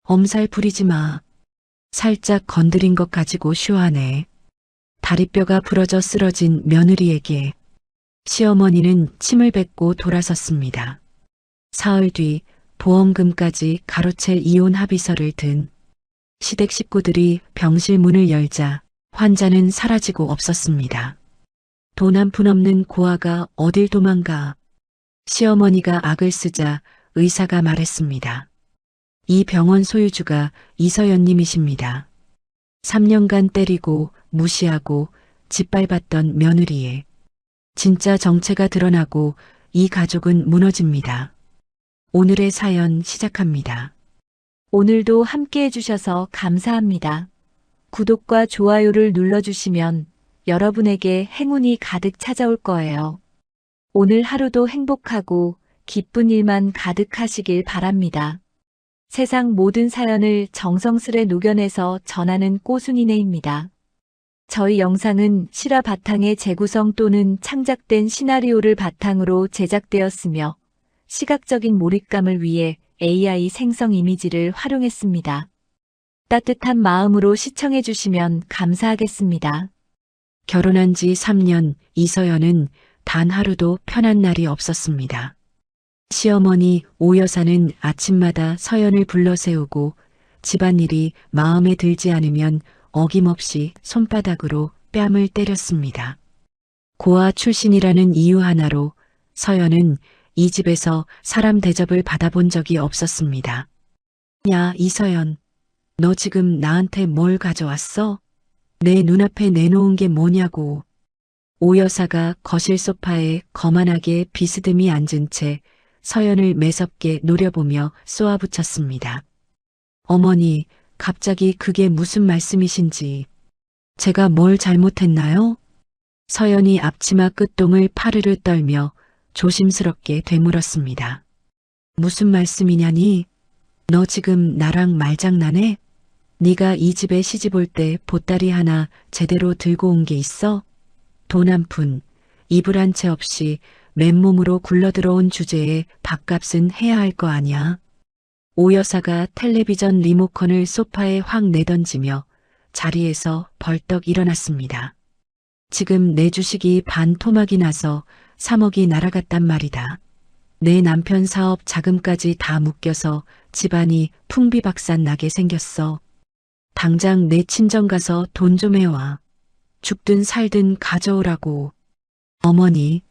엄살 부리지 마. 살짝 건드린 것 가지고 쇼하네. 다리뼈가 부러져 쓰러진 며느리에게 시어머니는 침을 뱉고 돌아섰습니다. 사흘 뒤 보험금까지 가로챌 이혼 합의서를 든 시댁 식구들이 병실 문을 열자 환자는 사라지고 없었습니다. 돈 한 푼 없는 고아가 어딜 도망가. 시어머니가 악을 쓰자 의사가 말했습니다. 이 병원 소유주가 이서연님이십니다. 3년간 때리고 무시하고 짓밟았던 며느리의 진짜 정체가 드러나고 이 가족은 무너집니다. 오늘의 사연 시작합니다. 오늘도 함께 해주셔서 감사합니다. 구독과 좋아요를 눌러주시면 여러분에게 행운이 가득 찾아올 거예요. 오늘 하루도 행복하고 기쁜 일만 가득하시길 바랍니다. 세상 모든 사연을 정성스레 녹여내서 전하는 꼬순이네입니다. 저희 영상은 실화 바탕의 재구성 또는 창작된 시나리오를 바탕으로 제작되었으며 시각적인 몰입감을 위해 AI 생성 이미지를 활용했습니다. 따뜻한 마음으로 시청해 주시면 감사하겠습니다. 결혼한 지 3년 이서연은 단 하루도 편한 날이 없었습니다. 시어머니 오 여사는 아침마다 서연을 불러 세우고 집안일이 마음에 들지 않으면 어김없이 손바닥으로 뺨을 때렸습니다. 고아 출신이라는 이유 하나로 서연은 이 집에서 사람 대접을 받아본 적이 없었습니다. 야, 이서연, 너 지금 나한테 뭘 가져왔어? 내 눈앞에 내놓은 게 뭐냐고. 오 여사가 거실 소파에 거만하게 비스듬히 앉은 채 서연을 매섭게 노려보며 쏘아붙였습니다. 어머니, 갑자기 그게 무슨 말씀이신지. 제가 뭘 잘못했나요? 서연이 앞치마 끝동을 파르르 떨며 조심스럽게 되물었습니다. 무슨 말씀이냐니? 너 지금 나랑 말장난해? 네가 이 집에 시집 올 때 보따리 하나 제대로 들고 온 게 있어? 돈 한 푼, 이불 한 채 없이 맨몸으로 굴러들어온 주제에 밥값은 해야 할 거 아냐? 오 여사가 텔레비전 리모컨을 소파에 확 내던지며 자리에서 벌떡 일어났습니다. 지금 내 주식이 반 토막이 나서 3억이 날아갔단 말이다. 내 남편 사업 자금까지 다 묶여서 집안이 풍비박산 나게 생겼어. 당장 내 친정 가서 돈 좀 해와. 죽든 살든 가져오라고. 어머니,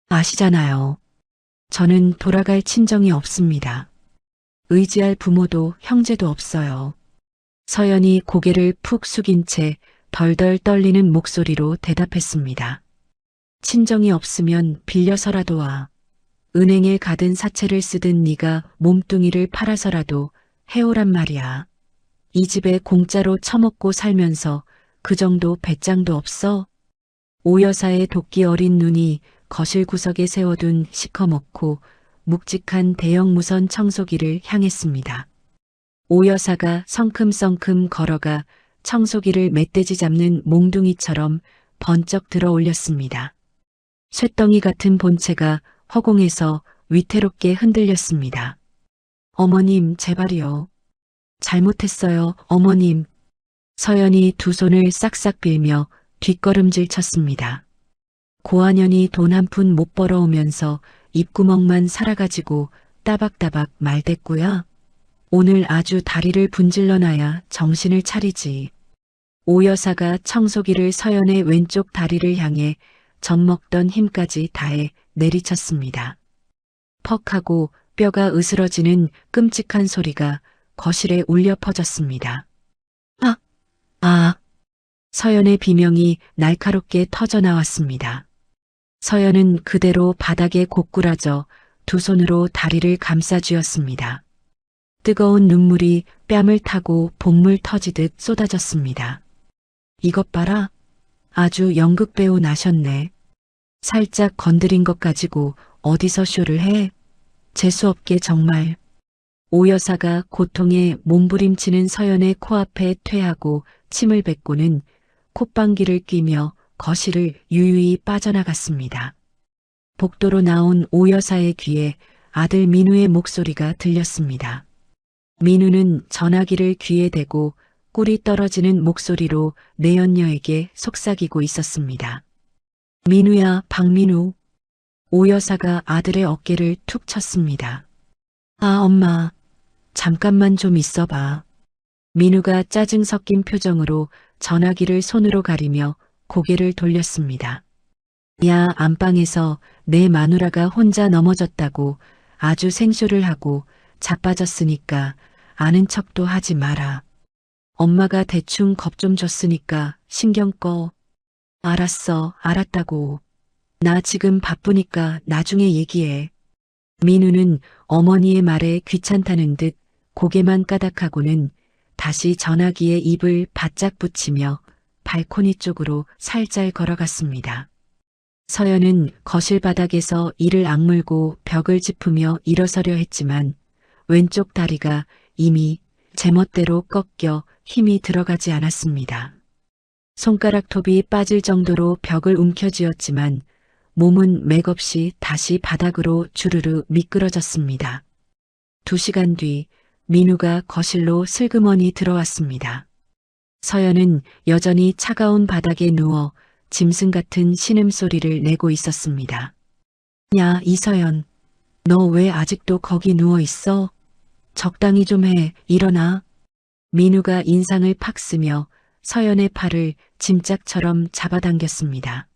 아시잖아요. 저는 돌아갈 친정이 없습니다. 의지할 부모도 형제도 없어요. 서연이 고개를 푹 숙인 채 덜덜 떨리는 목소리로 대답했습니다. 친정이 없으면 빌려서라도 와. 은행에 가든 사채를 쓰든 네가 몸뚱이를 팔아서라도 해오란 말이야. 이 집에 공짜로 처먹고 살면서 그 정도 배짱도 없어? 오 여사의 도끼 어린 눈이 거실 구석에 세워둔 시커멓고 묵직한 대형 무선 청소기를 향했습니다. 오 여사가 성큼성큼 걸어가 청소기를 멧돼지 잡는 몽둥이처럼 번쩍 들어 올렸습니다. 쇳덩이 같은 본체가 허공에서 위태롭게 흔들렸습니다. 어머님, 제발이요. 잘못했어요, 어머님. 서연이 두 손을 싹싹 빌며 뒷걸음질 쳤습니다. 고아년이 돈 한 푼 못 벌어오면서 입구멍만 살아가지고 따박따박 말대꾸야. 오늘 아주 다리를 분질러 놔야 정신을 차리지. 오 여사가 청소기를 서연의 왼쪽 다리를 향해 젖먹던 힘까지 다해 내리쳤습니다. 퍽 하고 뼈가 으스러지는 끔찍한 소리가 거실에 울려 퍼졌습니다. 아! 아! 서연의 비명이 날카롭게 터져 나왔습니다. 서연은 그대로 바닥에 고꾸라져 두 손으로 다리를 감싸쥐었습니다. 뜨거운 눈물이 뺨을 타고 복물 터지듯 쏟아졌습니다. 이것 봐라. 아주 연극배우 나셨네. 살짝 건드린 것 가지고 어디서 쇼를 해? 재수없게 정말. 오 여사가 고통에 몸부림치는 서연의 코앞에 퇴하고 침을 뱉고는 콧방귀를 뀌며 거실을 유유히 빠져나갔습니다. 복도로 나온 오 여사의 귀에 아들 민우의 목소리가 들렸습니다. 민우는 전화기를 귀에 대고 꿀이 떨어지는 목소리로 내연녀에게 속삭이고 있었습니다. 민우야, 박민우. 오 여사가 아들의 어깨를 툭 쳤습니다. 아, 엄마. 잠깐만 좀 있어봐. 민우가 짜증 섞인 표정으로 전화기를 손으로 가리며 고개를 돌렸습니다. 야, 안방에서 내 마누라가 혼자 넘어졌다고 아주 생쇼를 하고 자빠졌으니까 아는 척도 하지 마라. 엄마가 대충 겁 좀 줬으니까 신경 꺼. 알았어, 알았다고. 나 지금 바쁘니까 나중에 얘기해. 민우는 어머니의 말에 귀찮다는 듯 고개만 까닥하고는 다시 전화기에 입을 바짝 붙이며 발코니 쪽으로 살살 걸어갔습니다. 서연은 거실 바닥에서 이를 악물고 벽을 짚으며 일어서려 했지만 왼쪽 다리가 이미 제멋대로 꺾여 힘이 들어가지 않았습니다. 손가락 톱이 빠질 정도로 벽을 움켜쥐었지만 몸은 맥없이 다시 바닥으로 주르르 미끄러졌습니다. 2시간 뒤 민우가 거실로 슬그머니 들어왔습니다. 서연은 여전히 차가운 바닥에 누워 짐승 같은 신음소리를 내고 있었습니다. 야, 이서연. 너 왜 아직도 거기 누워 있어? 적당히 좀 해. 일어나. 민우가 인상을 팍 쓰며 서연의 팔을 짐짝처럼 잡아당겼습니다.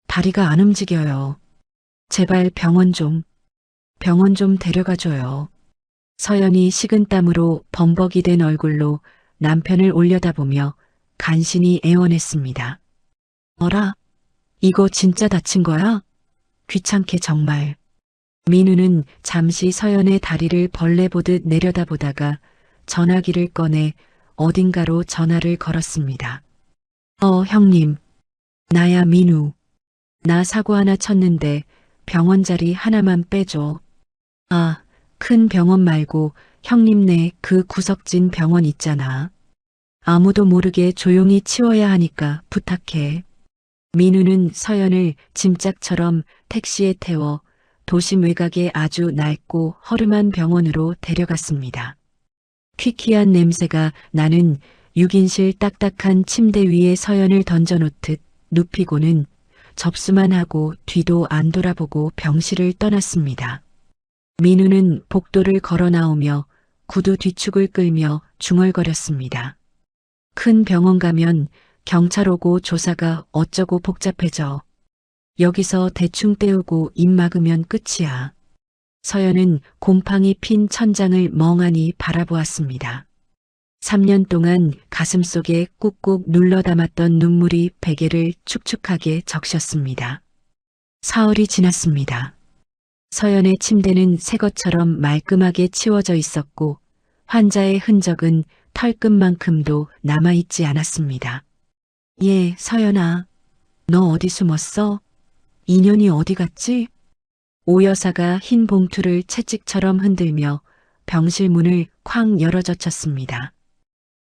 다리가 안 움직여요. 제발 병원 좀 데려가줘요. 서연이 식은땀으로 범벅이 된 얼굴로 남편을 올려다보며 간신히 애원했습니다. 어라? 이거 진짜 다친 거야? 귀찮게 정말. 민우는 잠시 서연의 다리를 벌레 보듯 내려다보다가 전화기를 꺼내 어딘가로 전화를 걸었습니다. 형님. 나야, 민우. 나 사고 하나 쳤는데 병원 자리 하나만 빼줘. 아, 큰 병원 말고 형님네 그 구석진 병원 있잖아. 아무도 모르게 조용히 치워야 하니까 부탁해. 민우는 서연을 짐짝처럼 택시에 태워 도심 외곽의 아주 낡고 허름한 병원으로 데려갔습니다. 퀴퀴한 냄새가 나는 6인실 딱딱한 침대 위에 서연을 던져놓듯 눕히고는 접수만 하고 뒤도 안 돌아보고 병실을 떠났습니다. 민우는 복도를 걸어 나오며 구두 뒤축을 끌며 중얼거렸습니다. 큰 병원 가면 경찰 오고 조사가 어쩌고 복잡해져. 여기서 대충 때우고 입 막으면 끝이야. 서연은 곰팡이 핀 천장을 멍하니 바라보았습니다. 3년 동안 가슴속에 꾹꾹 눌러 담았던 눈물이 베개를 축축하게 적셨습니다. 사흘이 지났습니다. 서연의 침대는 새 것처럼 말끔하게 치워져 있었고 환자의 흔적은 털끝만큼도 남아있지 않았습니다. 예, 서연아. 너 어디 숨었어? 인연이 어디 갔지? 오 여사가 흰 봉투를 채찍처럼 흔들며 병실 문을 쾅 열어젖혔습니다.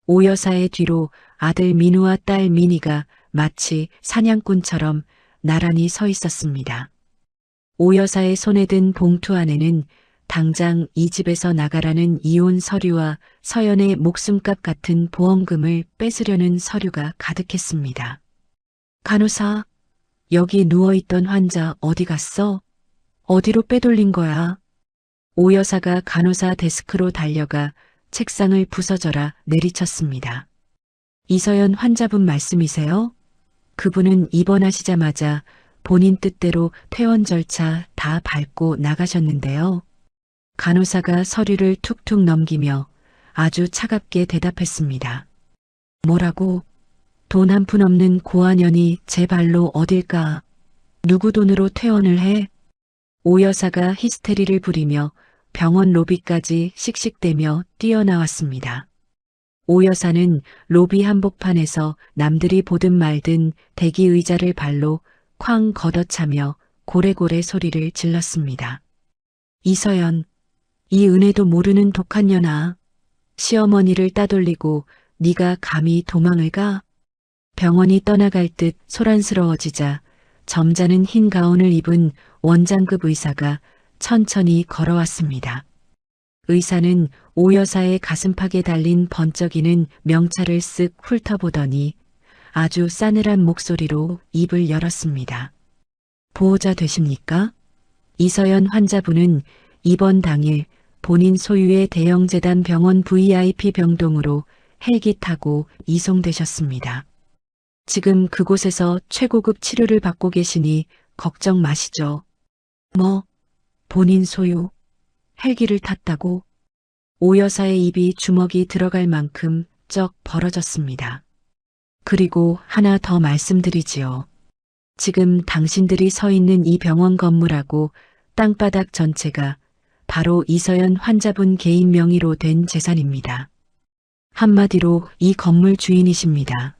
오 여사의 뒤로 아들 민우와 딸 민희가 마치 사냥꾼처럼 나란히 서 있었습니다. 오 여사의 손에 든 봉투 안에는 당장 이 집에서 나가라는 이혼 서류와 서연의 목숨값 같은 보험금을 뺏으려는 서류가 가득했습니다. 간호사, 여기 누워있던 환자 어디 갔어? 어디로 빼돌린 거야? 오 여사가 간호사 데스크로 달려가 책상을 부서져라 내리쳤습니다. 이서연 환자분 말씀이세요? 그분은 입원하시자마자 본인 뜻대로 퇴원 절차 다 밟고 나가셨는데요. 간호사가 서류를 툭툭 넘기며 아주 차갑게 대답했습니다. 뭐라고? 돈 한 푼 없는 고아년이 제 발로 어딜까? 누구 돈으로 퇴원을 해? 오 여사가 히스테리를 부리며 병원 로비까지 씩씩대며 뛰어나왔습니다. 오 여사는 로비 한복판에서 남들이 보든 말든 대기 의자를 발로 쾅 걷어차며 고래고래 소리를 질렀습니다. 이서연, 이 은혜도 모르는 독한 년아. 시어머니를 따돌리고 네가 감히 도망을 가? 병원이 떠나갈 듯 소란스러워지자 점잖은 흰 가운을 입은 원장급 의사가 천천히 걸어왔습니다. 의사는 오 여사의 가슴팍에 달린 번쩍이는 명찰을 쓱 훑어보더니 아주 싸늘한 목소리로 입을 열었습니다. 보호자 되십니까? 이서연 환자분은 입원 당일 본인 소유의 대형재단 병원 VIP 병동으로 헬기 타고 이송되셨습니다. 지금 그곳에서 최고급 치료를 받고 계시니 걱정 마시죠. 뭐, 본인 소유, 헬기를 탔다고? 오 여사의 입이 주먹이 들어갈 만큼 쩍 벌어졌습니다. 그리고 하나 더 말씀드리지요. 지금 당신들이 서 있는 이 병원 건물하고 땅바닥 전체가 바로 이서연 환자분 개인 명의로 된 재산입니다. 한마디로 이 건물 주인이십니다.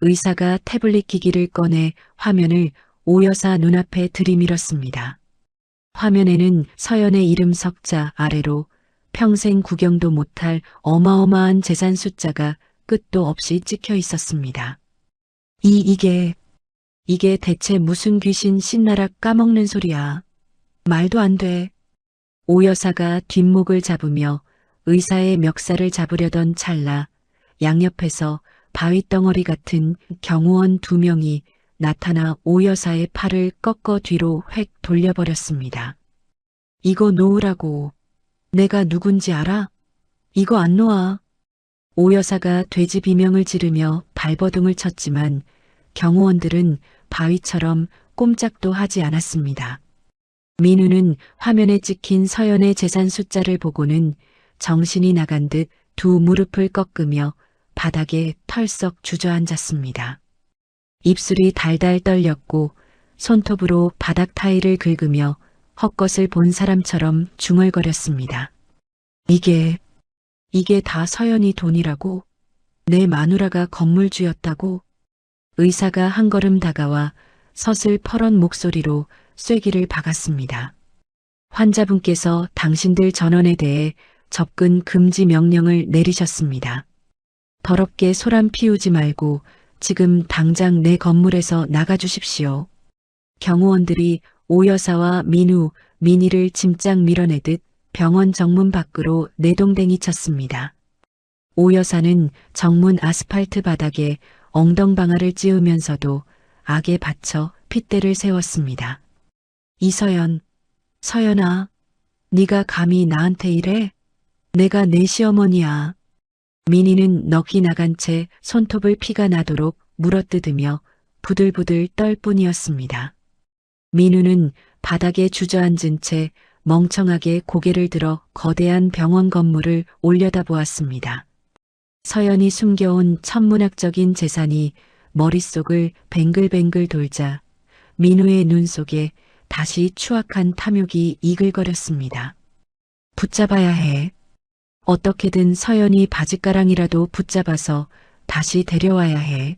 의사가 태블릿 기기를 꺼내 화면을 오 여사 눈앞에 들이밀었습니다. 화면에는 서연의 이름 석자 아래로 평생 구경도 못할 어마어마한 재산 숫자가 끝도 없이 찍혀 있었습니다. 이게 대체 무슨 귀신 신나락 까먹는 소리야. 말도 안 돼. 오 여사가 뒷목을 잡으며 의사의 멱살을 잡으려던 찰나 양옆에서 바위덩어리 같은 경호원 2명이 나타나 오 여사의 팔을 꺾어 뒤로 획 돌려버렸습니다. 이거 놓으라고. 내가 누군지 알아? 이거 안 놓아. 오 여사가 돼지 비명을 지르며 발버둥을 쳤지만 경호원들은 바위처럼 꼼짝도 하지 않았습니다. 민우는 화면에 찍힌 서연의 재산 숫자를 보고는 정신이 나간 듯 두 무릎을 꺾으며 바닥에 털썩 주저앉았습니다. 입술이 달달 떨렸고 손톱으로 바닥 타일을 긁으며 헛것을 본 사람처럼 중얼거렸습니다. 이게 다 서연이 돈이라고? 내 마누라가 건물주였다고? 의사가 한 걸음 다가와 서슬퍼런 목소리로 쐐기를 박았습니다. 환자분께서 당신들 전원에 대해 접근 금지 명령을 내리셨습니다. 더럽게 소란 피우지 말고 지금 당장 내 건물에서 나가주십시오. 경호원들이 오 여사와 민우, 민희를 짐짝 밀어내듯 병원 정문 밖으로 내동댕이 쳤습니다. 오 여사는 정문 아스팔트 바닥에 엉덩방아를 찧으면서도 악에 받쳐 핏대를 세웠습니다. 이서연, 서연아, 네가 감히 나한테 이래? 내가 내 시어머니야. 민희는 넋이 나간 채 손톱을 피가 나도록 물어뜯으며 부들부들 떨 뿐이었습니다. 민우는 바닥에 주저앉은 채 멍청하게 고개를 들어 거대한 병원 건물을 올려다보았습니다. 서연이 숨겨온 천문학적인 재산이 머릿속을 뱅글뱅글 돌자 민우의 눈 속에 다시 추악한 탐욕이 이글거렸습니다. 붙잡아야 해. 어떻게든 서연이 바짓가랑이라도 붙잡아서 다시 데려와야 해.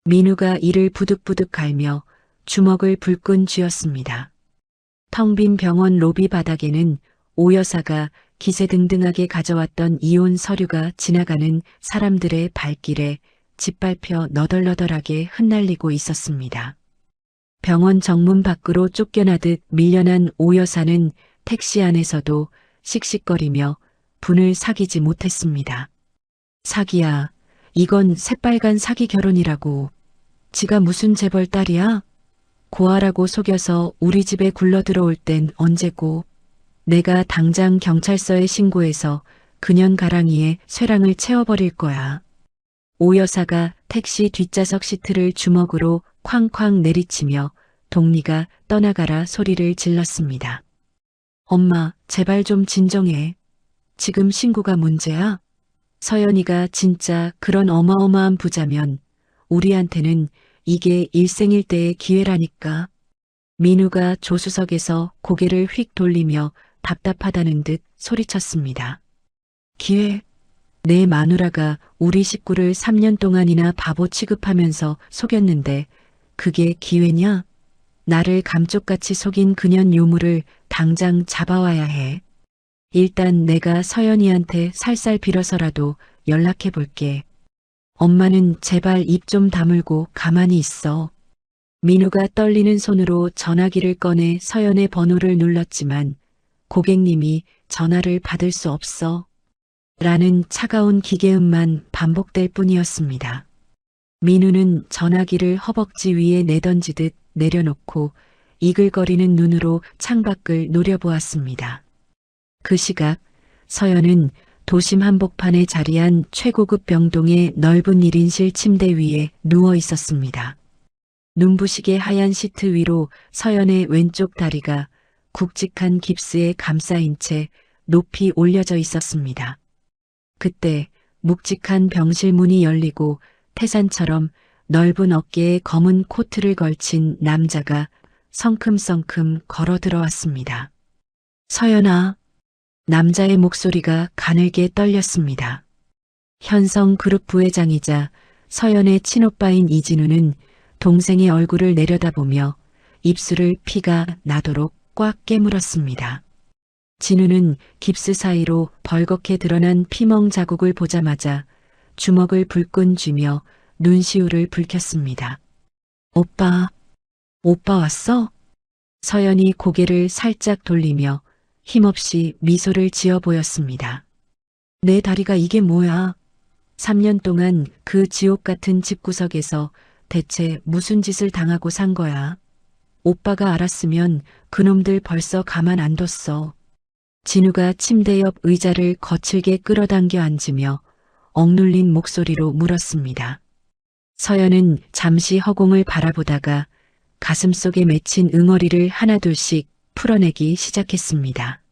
민우가 이를 부득부득 갈며 주먹을 불끈 쥐었습니다. 텅 빈 병원 로비 바닥에는 오 여사가 기세등등하게 가져왔던 이혼 서류가 지나가는 사람들의 발길에 짓밟혀 너덜너덜하게 흩날리고 있었습니다. 병원 정문 밖으로 쫓겨나듯 밀려난 오 여사는 택시 안에서도 씩씩거리며 분을 사귀지 못했습니다. 사기야, 이건 새빨간 사기 결혼이라고. 지가 무슨 재벌 딸이야? 고아라고 속여서 우리 집에 굴러 들어올 땐 언제고. 내가 당장 경찰서에 신고해서 그년 가랑이에 쇠랑을 채워버릴 거야. 오 여사가 택시 뒷좌석 시트를 주먹으로 쾅쾅 내리치며 동리가 떠나가라 소리를 질렀습니다. 엄마, 제발 좀 진정해. 지금 신고가 문제야? 서연이가 진짜 그런 어마어마한 부자면 우리한테는 이게 일생일대의 기회라니까. 민우가 조수석에서 고개를 휙 돌리며 답답하다는 듯 소리쳤습니다. 기회? 내 마누라가 우리 식구를 3년 동안이나 바보 취급하면서 속였는데 그게 기회냐? 나를 감쪽같이 속인 그년 요물을 당장 잡아와야 해. 일단 내가 서연이한테 살살 빌어서라도 연락해 볼게. 엄마는 제발 입 좀 다물고 가만히 있어. 민우가 떨리는 손으로 전화기를 꺼내 서연의 번호를 눌렀지만 고객님이 전화를 받을 수 없어. 라는 차가운 기계음만 반복될 뿐이었습니다. 민우는 전화기를 허벅지 위에 내던지듯 내려놓고 이글거리는 눈으로 창밖을 노려보았습니다. 그 시각 서연은 도심 한복판에 자리한 최고급 병동의 넓은 1인실 침대 위에 누워 있었습니다. 눈부시게 하얀 시트 위로 서연의 왼쪽 다리가 굵직한 깁스에 감싸인 채 높이 올려져 있었습니다. 그때 묵직한 병실 문이 열리고 태산처럼 넓은 어깨에 검은 코트를 걸친 남자가 성큼성큼 걸어 들어왔습니다. 서연아. 남자의 목소리가 가늘게 떨렸습니다. 현성그룹 부회장이자 서연의 친오빠인 이진우는 동생의 얼굴을 내려다보며 입술을 피가 나도록 꽉 깨물었습니다. 진우는 깁스 사이로 벌겋게 드러난 피멍 자국을 보자마자 주먹을 불끈 쥐며 눈시울을 붉혔습니다. 오빠 왔어? 서연이 고개를 살짝 돌리며 힘없이 미소를 지어 보였습니다. 내 다리가 이게 뭐야? 3년 동안 그 지옥 같은 집구석에서 대체 무슨 짓을 당하고 산 거야? 오빠가 알았으면 그놈들 벌써 가만 안 뒀어. 진우가 침대 옆 의자를 거칠게 끌어당겨 앉으며 억눌린 목소리로 물었습니다. 서연은 잠시 허공을 바라보다가 가슴속에 맺힌 응어리를 하나둘씩 풀어내기 시작했습니다.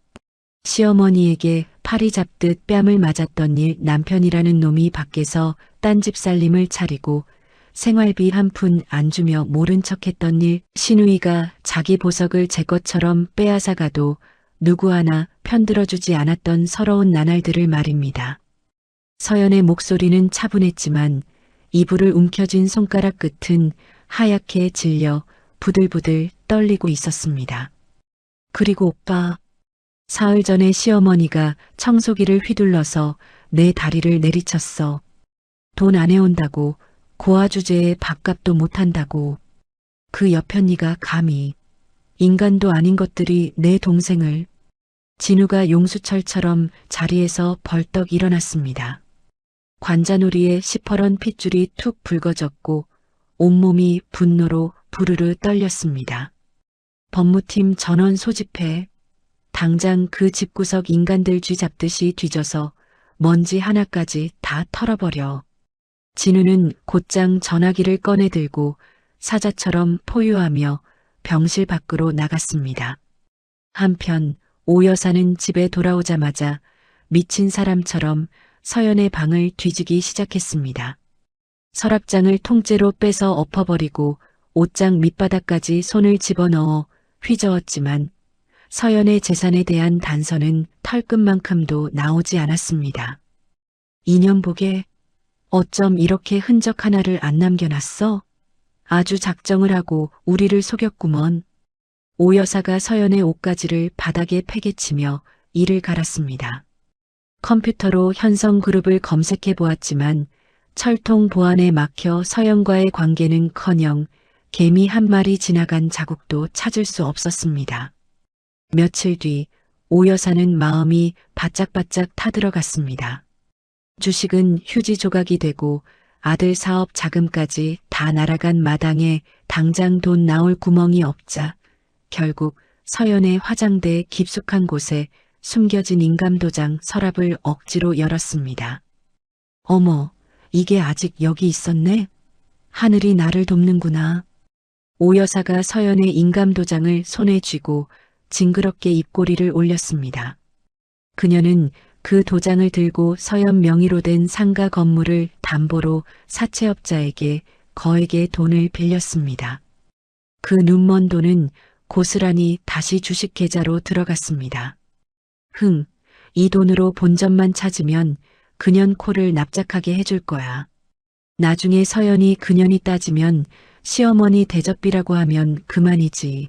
시어머니에게 파리 잡듯 뺨을 맞았던 일 남편이라는 놈이 밖에서 딴집 살림을 차리고 생활비 한 푼 안 주며 모른 척했던 일 신우이가 자기 보석을 제 것처럼 빼앗아 가도 누구 하나 편들어주지 않았던 서러운 나날들을 말입니다. 서연의 목소리는 차분했지만 이불을 움켜쥔 손가락 끝은 하얗게 질려 부들부들 떨리고 있었습니다. 그리고 오빠, 사흘 전에 시어머니가 청소기를 휘둘러서 내 다리를 내리쳤어. 돈 안 해온다고, 고아 주제에 밥값도 못한다고. 그 여편이가 감히 인간도 아닌 것들이 내 동생을. 진우가 용수철처럼 자리에서 벌떡 일어났습니다. 관자놀이에 시퍼런 핏줄이 툭 붉어졌고 온몸이 분노로 부르르 떨렸습니다. 법무팀 전원 소집해. 당장 그 집구석 인간들 쥐잡듯이 뒤져서 먼지 하나까지 다 털어버려. 진우는 곧장 전화기를 꺼내들고 사자처럼 포효하며 병실 밖으로 나갔습니다. 한편 오 여사는 집에 돌아오자마자 미친 사람처럼 서연의 방을 뒤지기 시작했습니다. 서랍장을 통째로 빼서 엎어버리고 옷장 밑바닥까지 손을 집어넣어 휘저었지만 서연의 재산에 대한 단서는 털끝만큼도 나오지 않았습니다. 인연보게 어쩜 이렇게 흔적 하나를 안 남겨놨어? 아주 작정을 하고 우리를 속였구먼. 오 여사가 서연의 옷가지를 바닥에 패개치며 이를 갈았습니다. 컴퓨터로 현성그룹을 검색해 보았지만 철통 보안에 막혀 서연과의 관계는커녕 개미 한 마리 지나간 자국도 찾을 수 없었습니다. 며칠 뒤 오 여사는 마음이 바짝바짝 타들어갔습니다. 주식은 휴지 조각이 되고 아들 사업 자금까지 다 날아간 마당에 당장 돈 나올 구멍이 없자 결국 서연의 화장대 깊숙한 곳에 숨겨진 인감도장 서랍을 억지로 열었습니다. 어머, 이게 아직 여기 있었네? 하늘이 나를 돕는구나. 오 여사가 서연의 인감도장을 손에 쥐고 징그럽게 입꼬리를 올렸습니다. 그녀는 그 도장을 들고 서연 명의로 된 상가 건물을 담보로 사채업자에게 거액의 돈을 빌렸습니다. 그 눈먼 돈은 고스란히 다시 주식 계좌로 들어갔습니다. 이 돈으로 본전만 찾으면 그년 코를 납작하게 해줄 거야. 나중에 서연이 그년이 따지면 시어머니 대접비라고 하면 그만이지.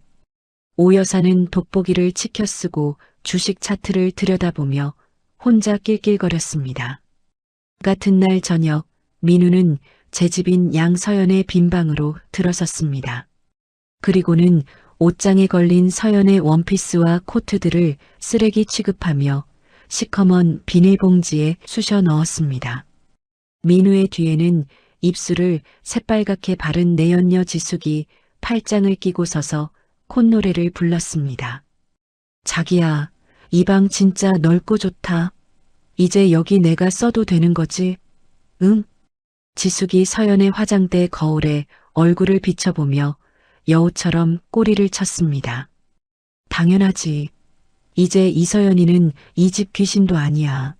오 여사는 돋보기를 치켜 쓰고 주식 차트를 들여다보며 혼자 낄낄거렸습니다. 같은 날 저녁 민우는 제 집인 양서연의 빈방으로 들어섰습니다. 그리고는 옷장에 걸린 서연의 원피스와 코트들을 쓰레기 취급하며 시커먼 비닐봉지에 쑤셔 넣었습니다. 민우의 뒤에는 입술을 새빨갛게 바른 내연녀 지숙이 팔짱을 끼고 서서 콧노래를 불렀습니다. 자기야, 이 방 진짜 넓고 좋다. 이제 여기 내가 써도 되는 거지? 응? 지숙이 서연의 화장대 거울에 얼굴을 비춰보며 여우처럼 꼬리를 쳤습니다. 당연하지. 이제 이서연이는 이 집 귀신도 아니야.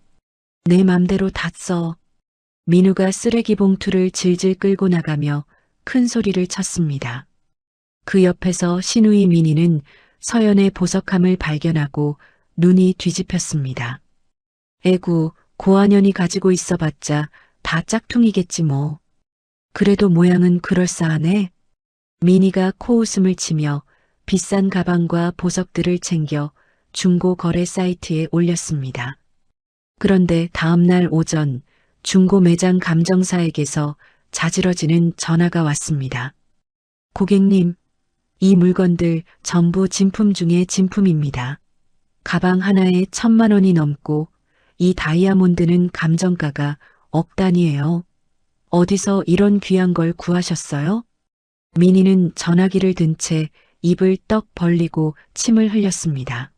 내 맘대로 다 써. 민우가 쓰레기 봉투를 질질 끌고 나가며 큰 소리를 쳤습니다. 그 옆에서 시누이 민희는 서연의 보석함을 발견하고 눈이 뒤집혔습니다. 에구, 고한연이 가지고 있어봤자 다 짝퉁이겠지 뭐. 그래도 모양은 그럴싸하네. 민희가 코웃음을 치며 비싼 가방과 보석들을 챙겨 중고 거래 사이트에 올렸습니다. 그런데 다음날 오전 중고 매장 감정사에게서 자지러지는 전화가 왔습니다. 고객님, 이 물건들 전부 진품 중에 진품입니다. 가방 하나에 1,000만 원이 넘고 이 다이아몬드는 감정가가 억 단위예요. 어디서 이런 귀한 걸 구하셨어요? 민희는 전화기를 든 채 입을 떡 벌리고 침을 흘렸습니다.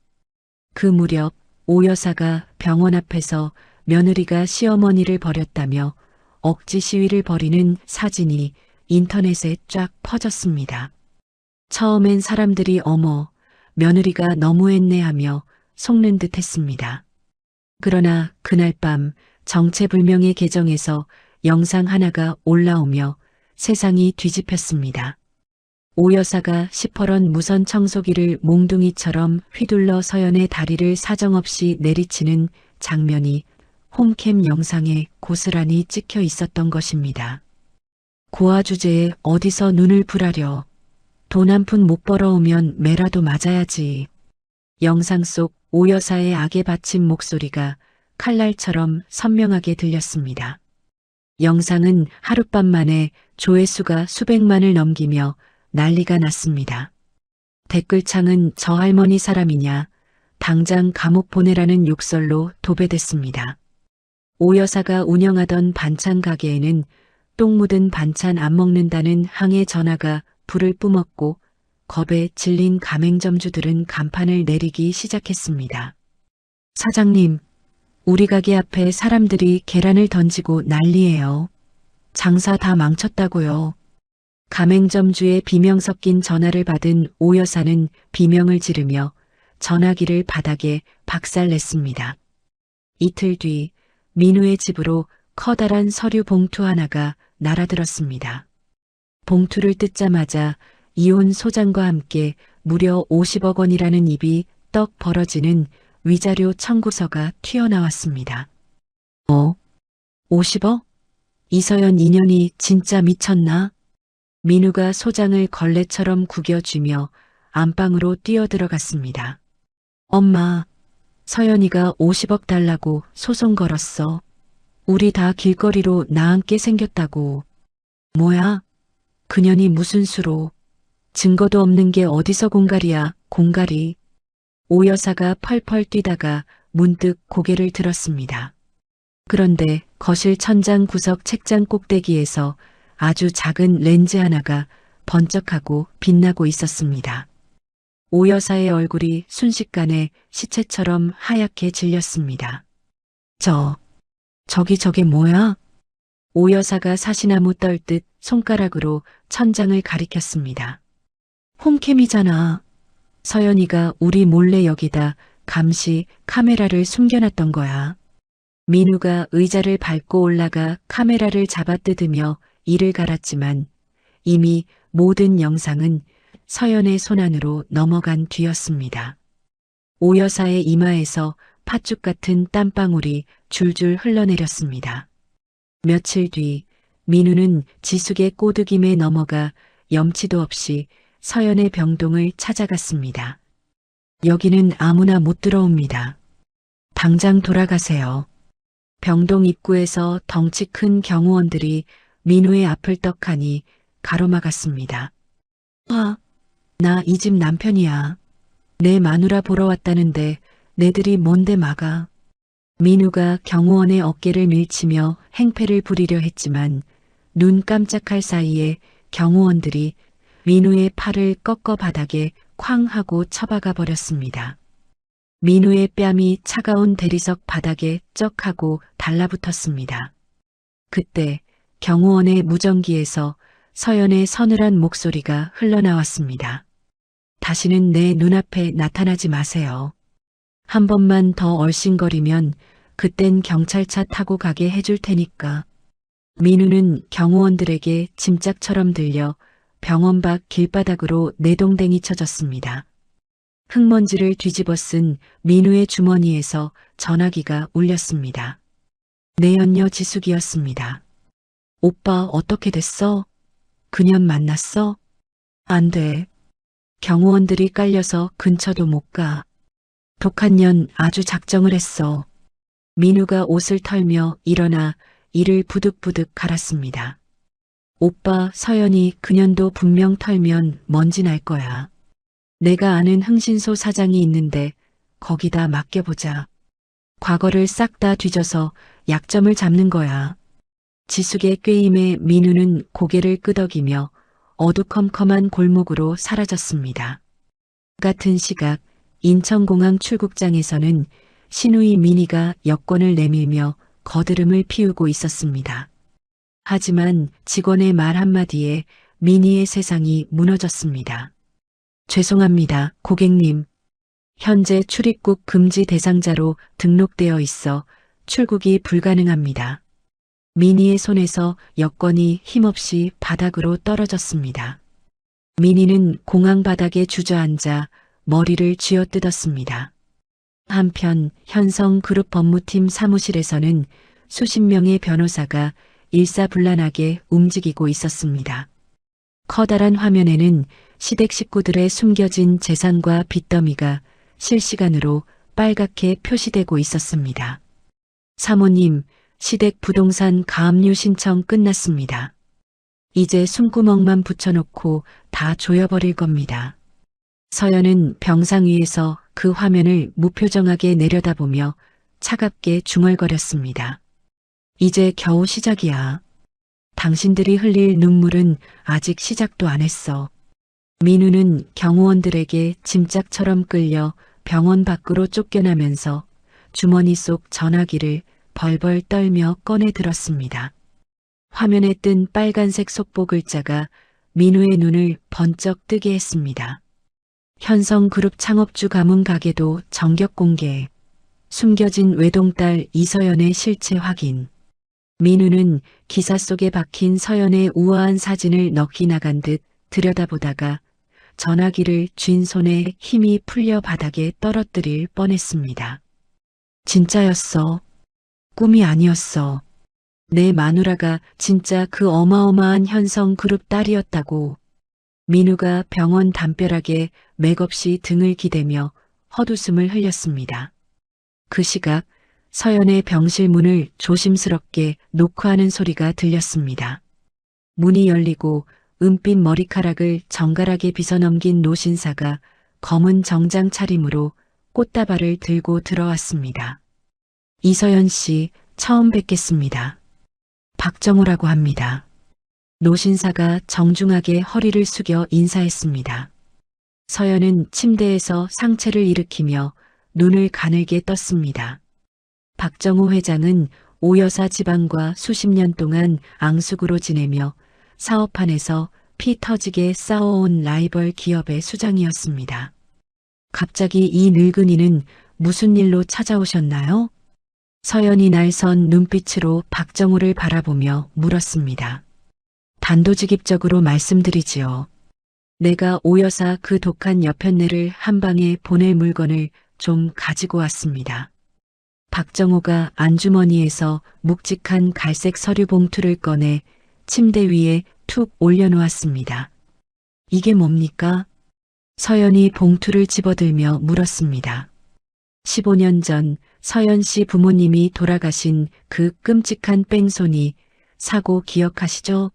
그 무렵 오 여사가 병원 앞에서 며느리가 시어머니를 버렸다며 억지 시위를 벌이는 사진이 인터넷에 쫙 퍼졌습니다. 처음엔 사람들이 어머, 며느리가 너무했네 하며 속는 듯 했습니다. 그러나 그날 밤 정체불명의 계정에서 영상 하나가 올라오며 세상이 뒤집혔습니다. 오 여사가 시퍼런 무선 청소기를 몽둥이처럼 휘둘러 서연의 다리를 사정없이 내리치는 장면이 홈캠 영상에 고스란히 찍혀 있었던 것입니다. 고아 주제에 어디서 눈을 불하려. 돈 한 푼 못 벌어오면 매라도 맞아야지. 영상 속 오 여사의 악에 바친 목소리가 칼날처럼 선명하게 들렸습니다. 영상은 하룻밤 만에 조회수가 수백만을 넘기며 난리가 났습니다. 댓글창은 저 할머니 사람이냐, 당장 감옥 보내라는 욕설로 도배됐습니다. 오 여사가 운영하던 반찬 가게에는 똥 묻은 반찬 안 먹는다는 항해 전화가 불을 뿜었고 겁에 질린 가맹점주들은 간판을 내리기 시작했습니다. 사장님, 우리 가게 앞에 사람들이 계란을 던지고 난리예요. 장사 다 망쳤다고요. 가맹점주의 비명 섞인 전화를 받은 오 여사는 비명을 지르며 전화기를 바닥에 박살냈습니다. 이틀 뒤 민우의 집으로 커다란 서류 봉투 하나가 날아들었습니다. 봉투를 뜯자마자 이혼 소장과 함께 무려 50억 원이라는 입이 떡 벌어지는 위자료 청구서가 튀어나왔습니다. 50억? 이서연 인연이 진짜 미쳤나? 민우가 소장을 걸레처럼 구겨쥐며 안방으로 뛰어들어갔습니다. 엄마, 서연이가 50억 달라고 소송 걸었어. 우리 다 길거리로 나앉게 생겼다고. 뭐야? 그년이 무슨 수로. 증거도 없는 게 어디서 공갈이야, 공갈이. 오 여사가 펄펄 뛰다가 문득 고개를 들었습니다. 그런데 거실 천장 구석 책장 꼭대기에서 아주 작은 렌즈 하나가 번쩍하고 빛나고 있었습니다. 오 여사의 얼굴이 순식간에 시체처럼 하얗게 질렸습니다. 저게 뭐야? 오 여사가 사시나무 떨듯 손가락으로 천장을 가리켰습니다. 홈캠이잖아. 서연이가 우리 몰래 여기다 감시 카메라를 숨겨놨던 거야. 민우가 의자를 밟고 올라가 카메라를 잡아뜯으며 이를 갈았지만 이미 모든 영상은 서연의 손안으로 넘어간 뒤였습니다. 오 여사의 이마에서 팥죽 같은 땀방울이 줄줄 흘러내렸습니다. 며칠 뒤 민우는 지숙의 꼬드김에 넘어가 염치도 없이 서연의 병동을 찾아갔습니다. 여기는 아무나 못 들어옵니다. 당장 돌아가세요. 병동 입구에서 덩치 큰 경호원들이 민우의 앞을 떡하니 가로막았습니다. 나 이 집 남편이야. 내 마누라 보러 왔다는데 내들이 뭔데 막아. 민우가 경호원의 어깨를 밀치며 행패를 부리려 했지만 눈 깜짝할 사이에 경호원들이 민우의 팔을 꺾어 바닥에 쾅 하고 처박아 버렸습니다. 민우의 뺨이 차가운 대리석 바닥에 쩍 하고 달라붙었습니다. 그때 경호원의 무전기에서 서연의 서늘한 목소리가 흘러나왔습니다. 다시는 내 눈앞에 나타나지 마세요. 한 번만 더 얼씬거리면 그땐 경찰차 타고 가게 해줄 테니까. 민우는 경호원들에게 짐짝처럼 들려 병원 밖 길바닥으로 내동댕이 쳐졌습니다. 흙먼지를 뒤집어 쓴 민우의 주머니에서 전화기가 울렸습니다. 내연녀 지숙이었습니다. 오빠 어떻게 됐어? 그년 만났어? 안 돼. 경호원들이 깔려서 근처도 못 가. 독한 년 아주 작정을 했어. 민우가 옷을 털며 일어나 이를 부득부득 갈았습니다. 오빠 서연이 그년도 분명 털면 먼지 날 거야. 내가 아는 흥신소 사장이 있는데 거기다 맡겨보자. 과거를 싹 다 뒤져서 약점을 잡는 거야. 지숙의 꾀임에 민우는 고개를 끄덕이며 어두컴컴한 골목으로 사라졌습니다. 같은 시각 인천공항 출국장에서는 신우이 미니가 여권을 내밀며 거드름을 피우고 있었습니다. 하지만 직원의 말 한마디에 미니의 세상이 무너졌습니다. 죄송합니다, 고객님. 현재 출입국 금지 대상자로 등록되어 있어 출국이 불가능합니다. 미니의 손에서 여권이 힘없이 바닥으로 떨어졌습니다. 미니는 공항 바닥에 주저앉아 머리를 쥐어뜯었습니다. 한편 현성그룹 법무팀 사무실에서는 수십 명의 변호사가 일사불란하게 움직이고 있었습니다. 커다란 화면에는 시댁 식구들의 숨겨진 재산과 빚더미가 실시간으로 빨갛게 표시되고 있었습니다. 사모님, 시댁 부동산 가압류 신청 끝났습니다. 이제 숨구멍만 붙여놓고 다 조여버릴 겁니다. 서연은 병상 위에서 그 화면을 무표정하게 내려다보며 차갑게 중얼거렸습니다. 이제 겨우 시작이야. 당신들이 흘릴 눈물은 아직 시작도 안 했어. 민우는 경호원들에게 짐짝처럼 끌려 병원 밖으로 쫓겨나면서 주머니 속 전화기를 벌벌 떨며 꺼내 들었습니다. 화면에 뜬 빨간색 속보 글자가 민우의 눈을 번쩍 뜨게 했습니다. 현성그룹 창업주 가문 가게도 정격 공개. 숨겨진 외동딸 이서연의 실체 확인. 민우는 기사 속에 박힌 서연의 우아한 사진을 넋이 나간 듯 들여다보다가 전화기를 쥔 손에 힘이 풀려 바닥에 떨어뜨릴 뻔했습니다. 진짜였어. 꿈이 아니었어. 내 마누라가 진짜 그 어마어마한 현성그룹 딸이었다고. 민우가 병원 담벼락에 맥없이 등을 기대며 헛웃음을 흘렸습니다. 그 시각 서연의 병실 문을 조심스럽게 노크하는 소리가 들렸습니다. 문이 열리고 은빛 머리카락을 정갈하게 빗어넘긴 노신사가 검은 정장 차림으로 꽃다발을 들고 들어왔습니다. 이서연 씨, 처음 뵙겠습니다. 박정우라고 합니다. 노신사가 정중하게 허리를 숙여 인사했습니다. 서연은 침대에서 상체를 일으키며 눈을 가늘게 떴습니다. 박정우 회장은 오여사 집안과 수십 년 동안 앙숙으로 지내며 사업판에서 피 터지게 싸워온 라이벌 기업의 수장이었습니다. 갑자기 이 늙은이는 무슨 일로 찾아오셨나요? 서연이 날선 눈빛으로 박정우를 바라보며 물었습니다. 단도직입적으로 말씀드리지요. 내가 오여사 그 독한 여편네를 한 방에 보낼 물건을 좀 가지고 왔습니다. 박정호가 안주머니에서 묵직한 갈색 서류 봉투를 꺼내 침대 위에 툭 올려놓았습니다. 이게 뭡니까? 서연이 봉투를 집어들며 물었습니다. 15년 전 서연 씨 부모님이 돌아가신 그 끔찍한 뺑소니 사고 기억하시죠?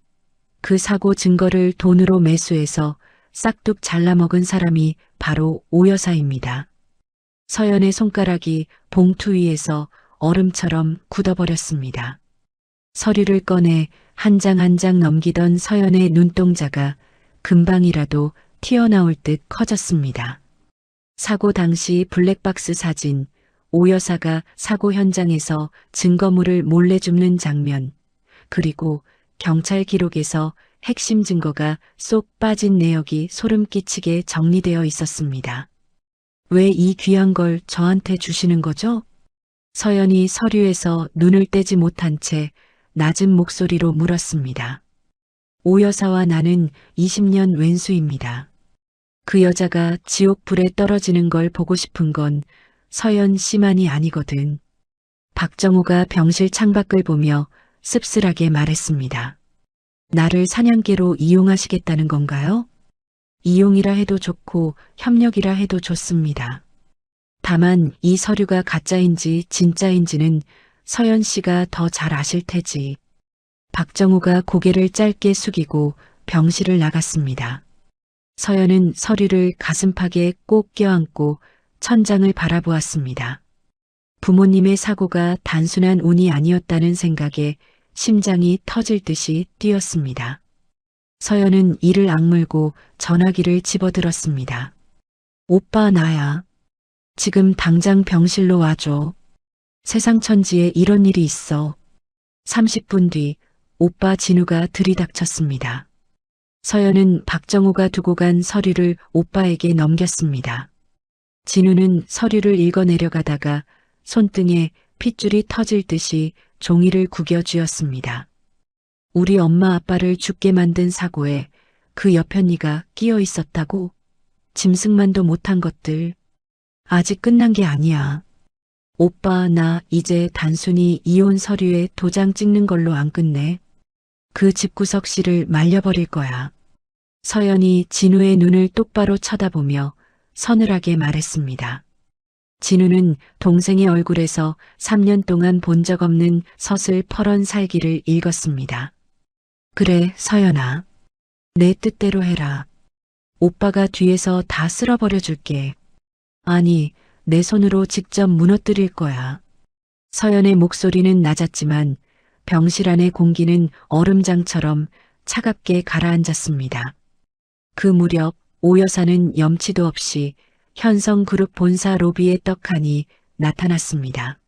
그 사고 증거를 돈으로 매수해서 싹둑 잘라먹은 사람이 바로 오 여사입니다. 서연의 손가락이 봉투 위에서 얼음처럼 굳어버렸습니다. 서류를 꺼내 한 장 한 장 넘기던 서연의 눈동자가 금방이라도 튀어나올 듯 커졌습니다. 사고 당시 블랙박스 사진, 오 여사가 사고 현장에서 증거물을 몰래 줍는 장면, 그리고 경찰 기록에서 핵심 증거가 쏙 빠진 내역이 소름 끼치게 정리되어 있었습니다. 왜 이 귀한 걸 저한테 주시는 거죠? 서연이 서류에서 눈을 떼지 못한 채 낮은 목소리로 물었습니다. 오 여사와 나는 20년 왼수입니다. 그 여자가 지옥불에 떨어지는 걸 보고 싶은 건 서연 씨만이 아니거든. 박정우가 병실 창밖을 보며 씁쓸하게 말했습니다. 나를 사냥개로 이용하시겠다는 건가요? 이용이라 해도 좋고 협력이라 해도 좋습니다. 다만 이 서류가 가짜인지 진짜인지는 서연 씨가 더 잘 아실 테지. 박정우가 고개를 짧게 숙이고 병실을 나갔습니다. 서연은 서류를 가슴팍에 꼭 껴안고 천장을 바라보았습니다. 부모님의 사고가 단순한 운이 아니었다는 생각에 심장이 터질 듯이 뛰었습니다. 서연은 이를 악물고 전화기를 집어들었습니다. 오빠 나야. 지금 당장 병실로 와줘. 세상 천지에 이런 일이 있어. 30분 뒤 오빠 진우가 들이닥쳤습니다. 서연은 박정우가 두고 간 서류를 오빠에게 넘겼습니다. 진우는 서류를 읽어 내려가다가 손등에 핏줄이 터질 듯이 종이를 구겨 쥐었습니다. 우리 엄마 아빠를 죽게 만든 사고에 그 여편이가 끼어 있었다고? 짐승만도 못한 것들. 아직 끝난 게 아니야. 오빠 나 이제 단순히 이혼 서류에 도장 찍는 걸로 안 끝내. 그 집구석 씨를 말려버릴 거야. 서연이 진우의 눈을 똑바로 쳐다보며 서늘하게 말했습니다. 진우는 동생의 얼굴에서 3년 동안 본 적 없는 서슬퍼런 살기를 읽었습니다. 그래, 서연아. 내 뜻대로 해라. 오빠가 뒤에서 다 쓸어버려 줄게. 아니, 내 손으로 직접 무너뜨릴 거야. 서연의 목소리는 낮았지만 병실 안의 공기는 얼음장처럼 차갑게 가라앉았습니다. 그 무렵 오 여사는 염치도 없이 현성그룹 본사 로비에 떡하니 나타났습니다.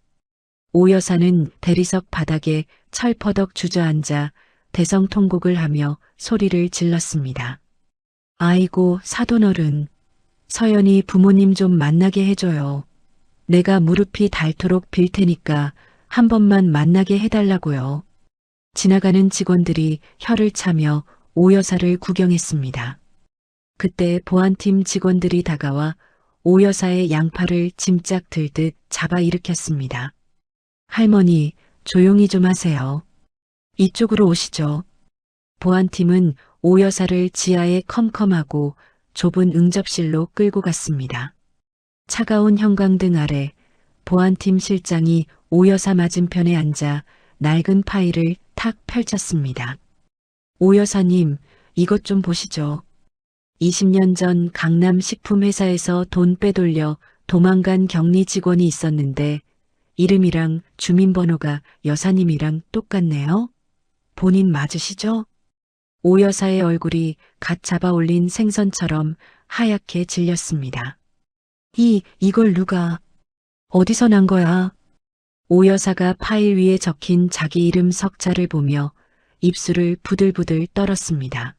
오 여사는 대리석 바닥에 철퍼덕 주저앉아 대성통곡을 하며 소리를 질렀습니다. 아이고 사돈어른, 서연이 부모님 좀 만나게 해줘요. 내가 무릎이 닳도록 빌 테니까 한 번만 만나게 해달라고요. 지나가는 직원들이 혀를 차며 오 여사를 구경했습니다. 그때 보안팀 직원들이 다가와 오 여사의 양팔을 짐짝 들듯 잡아 일으켰습니다. 할머니, 조용히 좀 하세요. 이쪽으로 오시죠. 보안팀은 오 여사를 지하의 컴컴하고 좁은 응접실로 끌고 갔습니다. 차가운 형광등 아래 보안팀 실장이 오 여사 맞은편에 앉아 낡은 파일을 탁 펼쳤습니다. 오 여사님, 이것 좀 보시죠. 20년 전 강남 식품회사에서 돈 빼돌려 도망간 격리 직원이 있었는데 이름이랑 주민번호가 여사님이랑 똑같네요. 본인 맞으시죠? 오 여사의 얼굴이 갓 잡아 올린 생선처럼 하얗게 질렸습니다. 이걸 누가, 어디서 난 거야? 오 여사가 파일 위에 적힌 자기 이름 석자를 보며 입술을 부들부들 떨었습니다.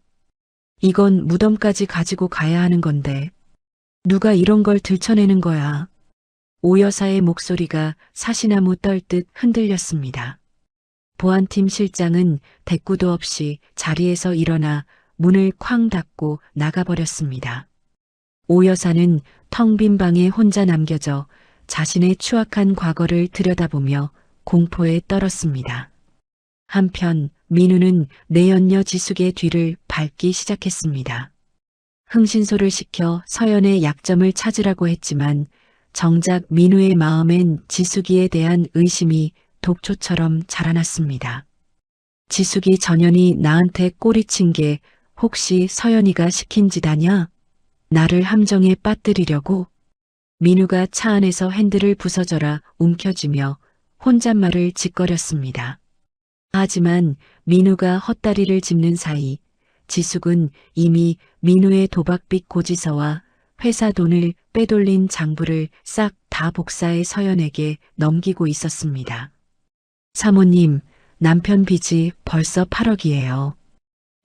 이건 무덤까지 가지고 가야 하는 건데 누가 이런 걸 들춰내는 거야. 오 여사의 목소리가 사시나무 떨듯 흔들렸습니다. 보안팀 실장은 대꾸도 없이 자리에서 일어나 문을 쾅 닫고 나가버렸습니다. 오 여사는 텅 빈 방에 혼자 남겨져 자신의 추악한 과거를 들여다보며 공포에 떨었습니다. 한편 민우는 내연녀 지숙의 뒤를 밟기 시작했습니다. 흥신소를 시켜 서연의 약점을 찾으라고 했지만 정작 민우의 마음엔 지숙이에 대한 의심이 독초처럼 자라났습니다. 지숙이 전현이 나한테 꼬리친 게 혹시 서연이가 시킨 짓 아냐? 나를 함정에 빠뜨리려고? 민우가 차 안에서 핸들을 부서져라 움켜쥐며 혼잣말을 짓거렸습니다. 하지만 민우가 헛다리를 짚는 사이 지숙은 이미 민우의 도박빚 고지서와 회사 돈을 빼돌린 장부를 싹 다 복사해 서연에게 넘기고 있었습니다. 사모님, 남편 빚이 벌써 8억이에요.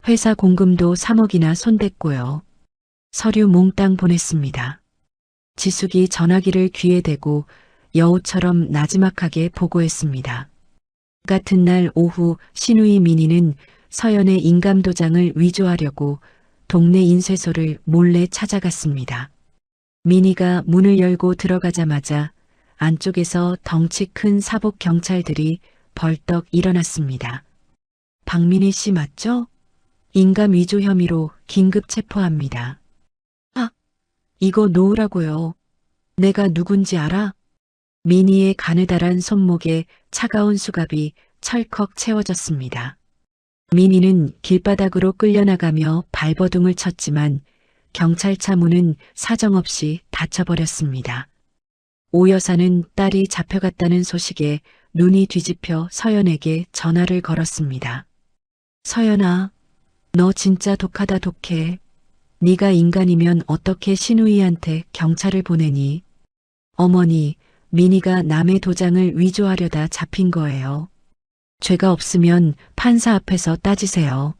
회사 공금도 3억이나 손댔고요. 서류 몽땅 보냈습니다. 지숙이 전화기를 귀에 대고 여우처럼 나지막하게 보고했습니다. 같은 날 오후 신우이 민희는 서연의 인감도장을 위조하려고 동네 인쇄소를 몰래 찾아갔습니다. 민희가 문을 열고 들어가자마자 안쪽에서 덩치 큰 사복 경찰들이 벌떡 일어났습니다. 박민희 씨 맞죠? 인감 위조 혐의로 긴급 체포합니다. 아, 이거 놓으라고요. 내가 누군지 알아? 민희의 가느다란 손목에 차가운 수갑이 철컥 채워졌습니다. 민희는 길바닥으로 끌려나가며 발버둥을 쳤지만 경찰차 문은 사정없이 닫혀버렸습니다. 오 여사는 딸이 잡혀갔다는 소식에 눈이 뒤집혀 서연에게 전화를 걸었습니다. 서연아, 너 진짜 독하다 독해. 네가 인간이면 어떻게 신우이한테 경찰을 보내니? 어머니, 민희가 남의 도장을 위조하려다 잡힌 거예요. 죄가 없으면 판사 앞에서 따지세요.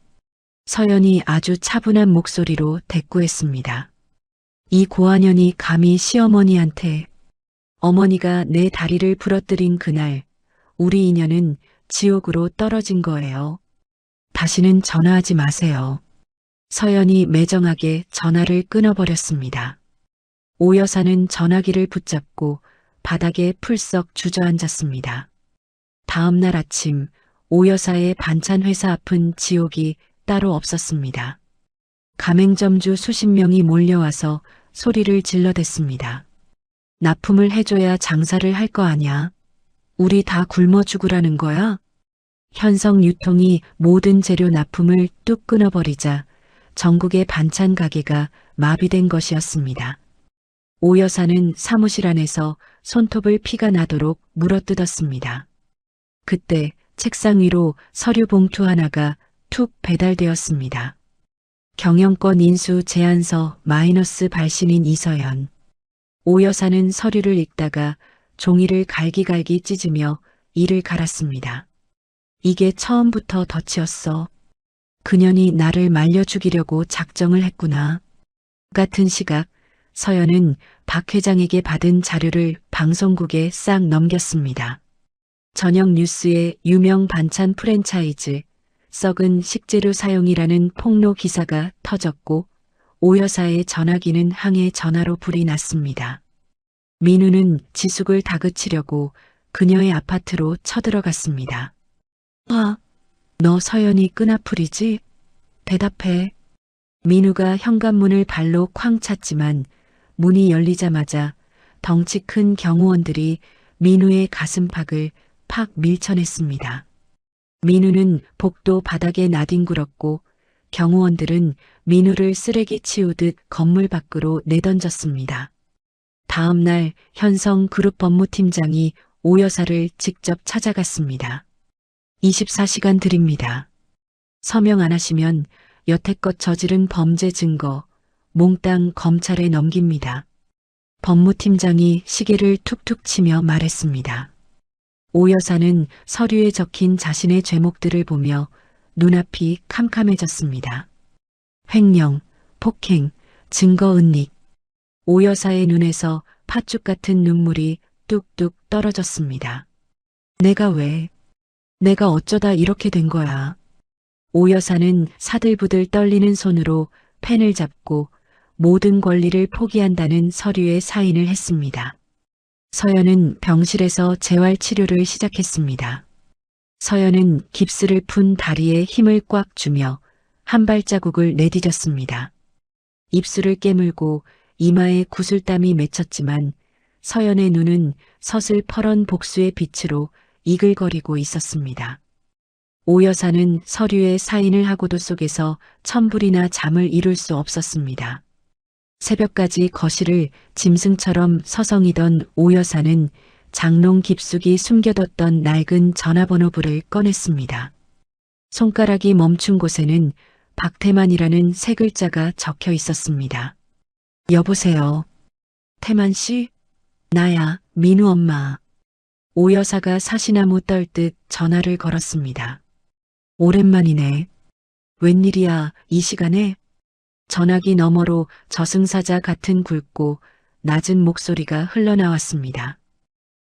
서연이 아주 차분한 목소리로 대꾸했습니다. 이 고아년이 감히 시어머니한테. 어머니가 내 다리를 부러뜨린 그날 우리 인연은 지옥으로 떨어진 거예요. 다시는 전화하지 마세요. 서연이 매정하게 전화를 끊어버렸습니다. 오 여사는 전화기를 붙잡고 바닥에 풀썩 주저앉았습니다. 다음 날 아침 오 여사의 반찬 회사 앞은 지옥이 따로 없었습니다. 가맹점주 수십 명이 몰려와서 소리를 질러댔습니다. 납품을 해줘야 장사를 할 거 아냐? 우리 다 굶어 죽으라는 거야? 현성 유통이 모든 재료 납품을 뚝 끊어버리자 전국의 반찬 가게가 마비된 것이었습니다. 오 여사는 사무실 안에서 손톱을 피가 나도록 물어뜯었습니다. 그때 책상 위로 서류 봉투 하나가 툭 배달되었습니다. 경영권 인수 제안서 마이너스 발신인 이서연. 오 여사는 서류를 읽다가 종이를 갈기갈기 찢으며 이를 갈았습니다. 이게 처음부터 덫이었어. 그년이 나를 말려 죽이려고 작정을 했구나. 같은 시각 서연은 박 회장에게 받은 자료를 방송국에 싹 넘겼습니다. 저녁 뉴스에 유명 반찬 프랜차이즈 썩은 식재료 사용이라는 폭로 기사가 터졌고 오 여사의 전화기는 항해 전화로 불이 났습니다. 민우는 지숙을 다그치려고 그녀의 아파트로 쳐들어갔습니다. 아, 너 서연이 끈아풀이지? 대답해. 민우가 현관문을 발로 쾅 찼지만 문이 열리자마자 덩치 큰 경호원들이 민우의 가슴팍을 팍 밀쳐냈습니다. 민우는 복도 바닥에 나뒹굴었고 경호원들은 민우를 쓰레기 치우듯 건물 밖으로 내던졌습니다. 다음 날 현성 그룹 법무팀장이 오 여사를 직접 찾아갔습니다. 24시간 드립니다. 서명 안 하시면 여태껏 저지른 범죄 증거 몽땅 검찰에 넘깁니다. 법무팀장이 시계를 툭툭 치며 말했습니다. 오 여사는 서류에 적힌 자신의 죄목들을 보며 눈앞이 캄캄해졌습니다. 횡령, 폭행, 증거 은닉. 오 여사의 눈에서 팥죽 같은 눈물이 뚝뚝 떨어졌습니다. 내가 왜? 내가 어쩌다 이렇게 된 거야? 오 여사는 사들부들 떨리는 손으로 펜을 잡고 모든 권리를 포기한다는 서류에 사인을 했습니다. 서연은 병실에서 재활치료를 시작했습니다. 서연은 깁스를 푼 다리에 힘을 꽉 주며 한 발자국을 내디뎠습니다. 입술을 깨물고 이마에 구슬땀이 맺혔지만 서연의 눈은 서슬퍼런 복수의 빛으로 이글거리고 있었습니다. 오 여사는 서류에 사인을 하고도 속에서 천불이나 잠을 이룰 수 없었습니다. 새벽까지 거실을 짐승처럼 서성이던 오 여사는 장롱 깊숙이 숨겨뒀던 낡은 전화번호부를 꺼냈습니다. 손가락이 멈춘 곳에는 박태만이라는 세 글자가 적혀 있었습니다. 여보세요. 태만 씨? 나야, 민우 엄마. 오 여사가 사시나무 떨듯 전화를 걸었습니다. 오랜만이네. 웬일이야, 이 시간에? 전화기 너머로 저승사자 같은 굵고 낮은 목소리가 흘러나왔습니다.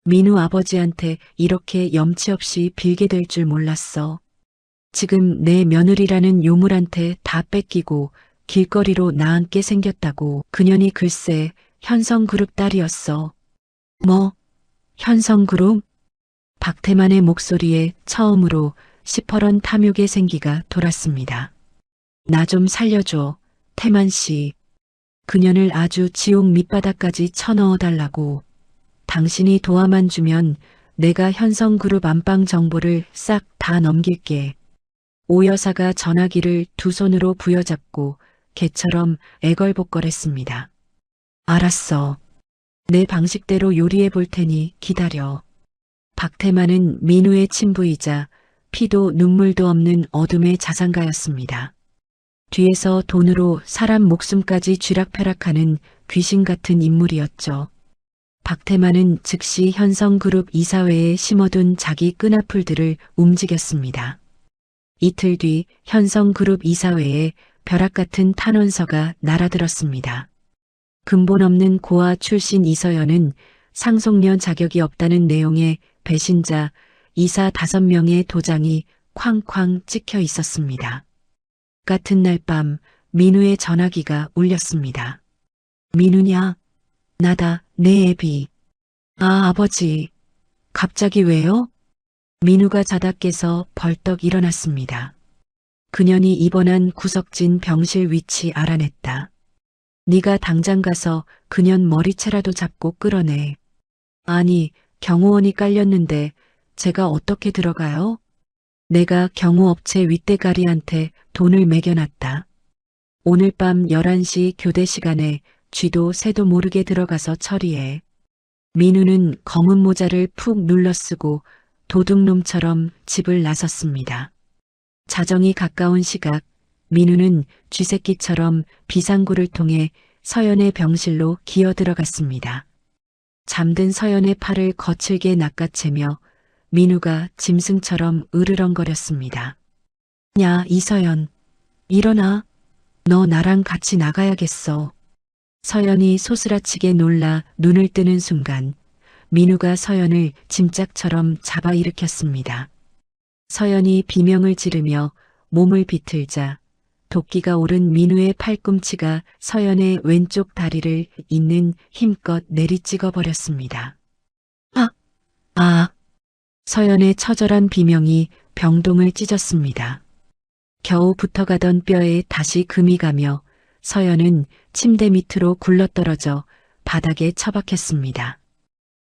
민우 아버지한테 이렇게 염치 없이 빌게 될 줄 몰랐어. 지금 내 며느리라는 요물한테 다 뺏기고 길거리로 나앉게 생겼다고. 그년이 글쎄 현성그룹 딸이었어. 뭐? 현성그룹? 박태만의 목소리에 처음으로 시퍼런 탐욕의 생기가 돌았습니다. 나 좀 살려줘, 태만 씨. 그년을 아주 지옥 밑바닥까지 쳐넣어달라고. 당신이 도와만 주면 내가 현성그룹 안방 정보를 싹 다 넘길게. 오 여사가 전화기를 두 손으로 부여잡고 개처럼 애걸복걸했습니다. 알았어. 내 방식대로 요리해 볼 테니 기다려. 박태만은 민우의 친부이자 피도 눈물도 없는 어둠의 자산가였습니다. 뒤에서 돈으로 사람 목숨까지 쥐락펴락하는 귀신 같은 인물이었죠. 박태만은 즉시 현성그룹 이사회에 심어둔 자기 끈앞풀들을 움직였습니다. 이틀 뒤 현성그룹 이사회에 벼락같은 탄원서가 날아들었습니다. 근본 없는 고아 출신 이서연은 상속녀 자격이 없다는 내용의 배신자 이사 5명의 도장이 쾅쾅 찍혀 있었습니다. 같은 날 밤 민우의 전화기가 울렸습니다. 민우냐? 나다, 내 애비. 아, 아버지. 갑자기 왜요? 민우가 자다 깨서 벌떡 일어났습니다. 그년이 입원한 구석진 병실 위치 알아냈다. 네가 당장 가서 그년 머리채라도 잡고 끌어내. 아니, 경호원이 깔렸는데 제가 어떻게 들어가요? 내가 경호업체 윗대가리한테 돈을 매겨놨다. 오늘 밤 11시 교대 시간에 쥐도 새도 모르게 들어가서 처리해. 민우는 검은 모자를 푹 눌러쓰고 도둑놈처럼 집을 나섰습니다. 자정이 가까운 시각, 민우는 쥐새끼처럼 비상구를 통해 서연의 병실로 기어 들어갔습니다. 잠든 서연의 팔을 거칠게 낚아채며 민우가 짐승처럼 으르렁거렸습니다. 야, 이서연, 일어나. 너 나랑 같이 나가야겠어. 서연이 소스라치게 놀라 눈을 뜨는 순간 민우가 서연을 짐짝처럼 잡아 일으켰습니다. 서연이 비명을 지르며 몸을 비틀자 도끼가 오른 민우의 팔꿈치가 서연의 왼쪽 다리를 있는 힘껏 내리찍어 버렸습니다. 아! 서연의 처절한 비명이 병동을 찢었습니다. 겨우 붙어가던 뼈에 다시 금이 가며 서연은 침대 밑으로 굴러떨어져 바닥에 처박혔습니다.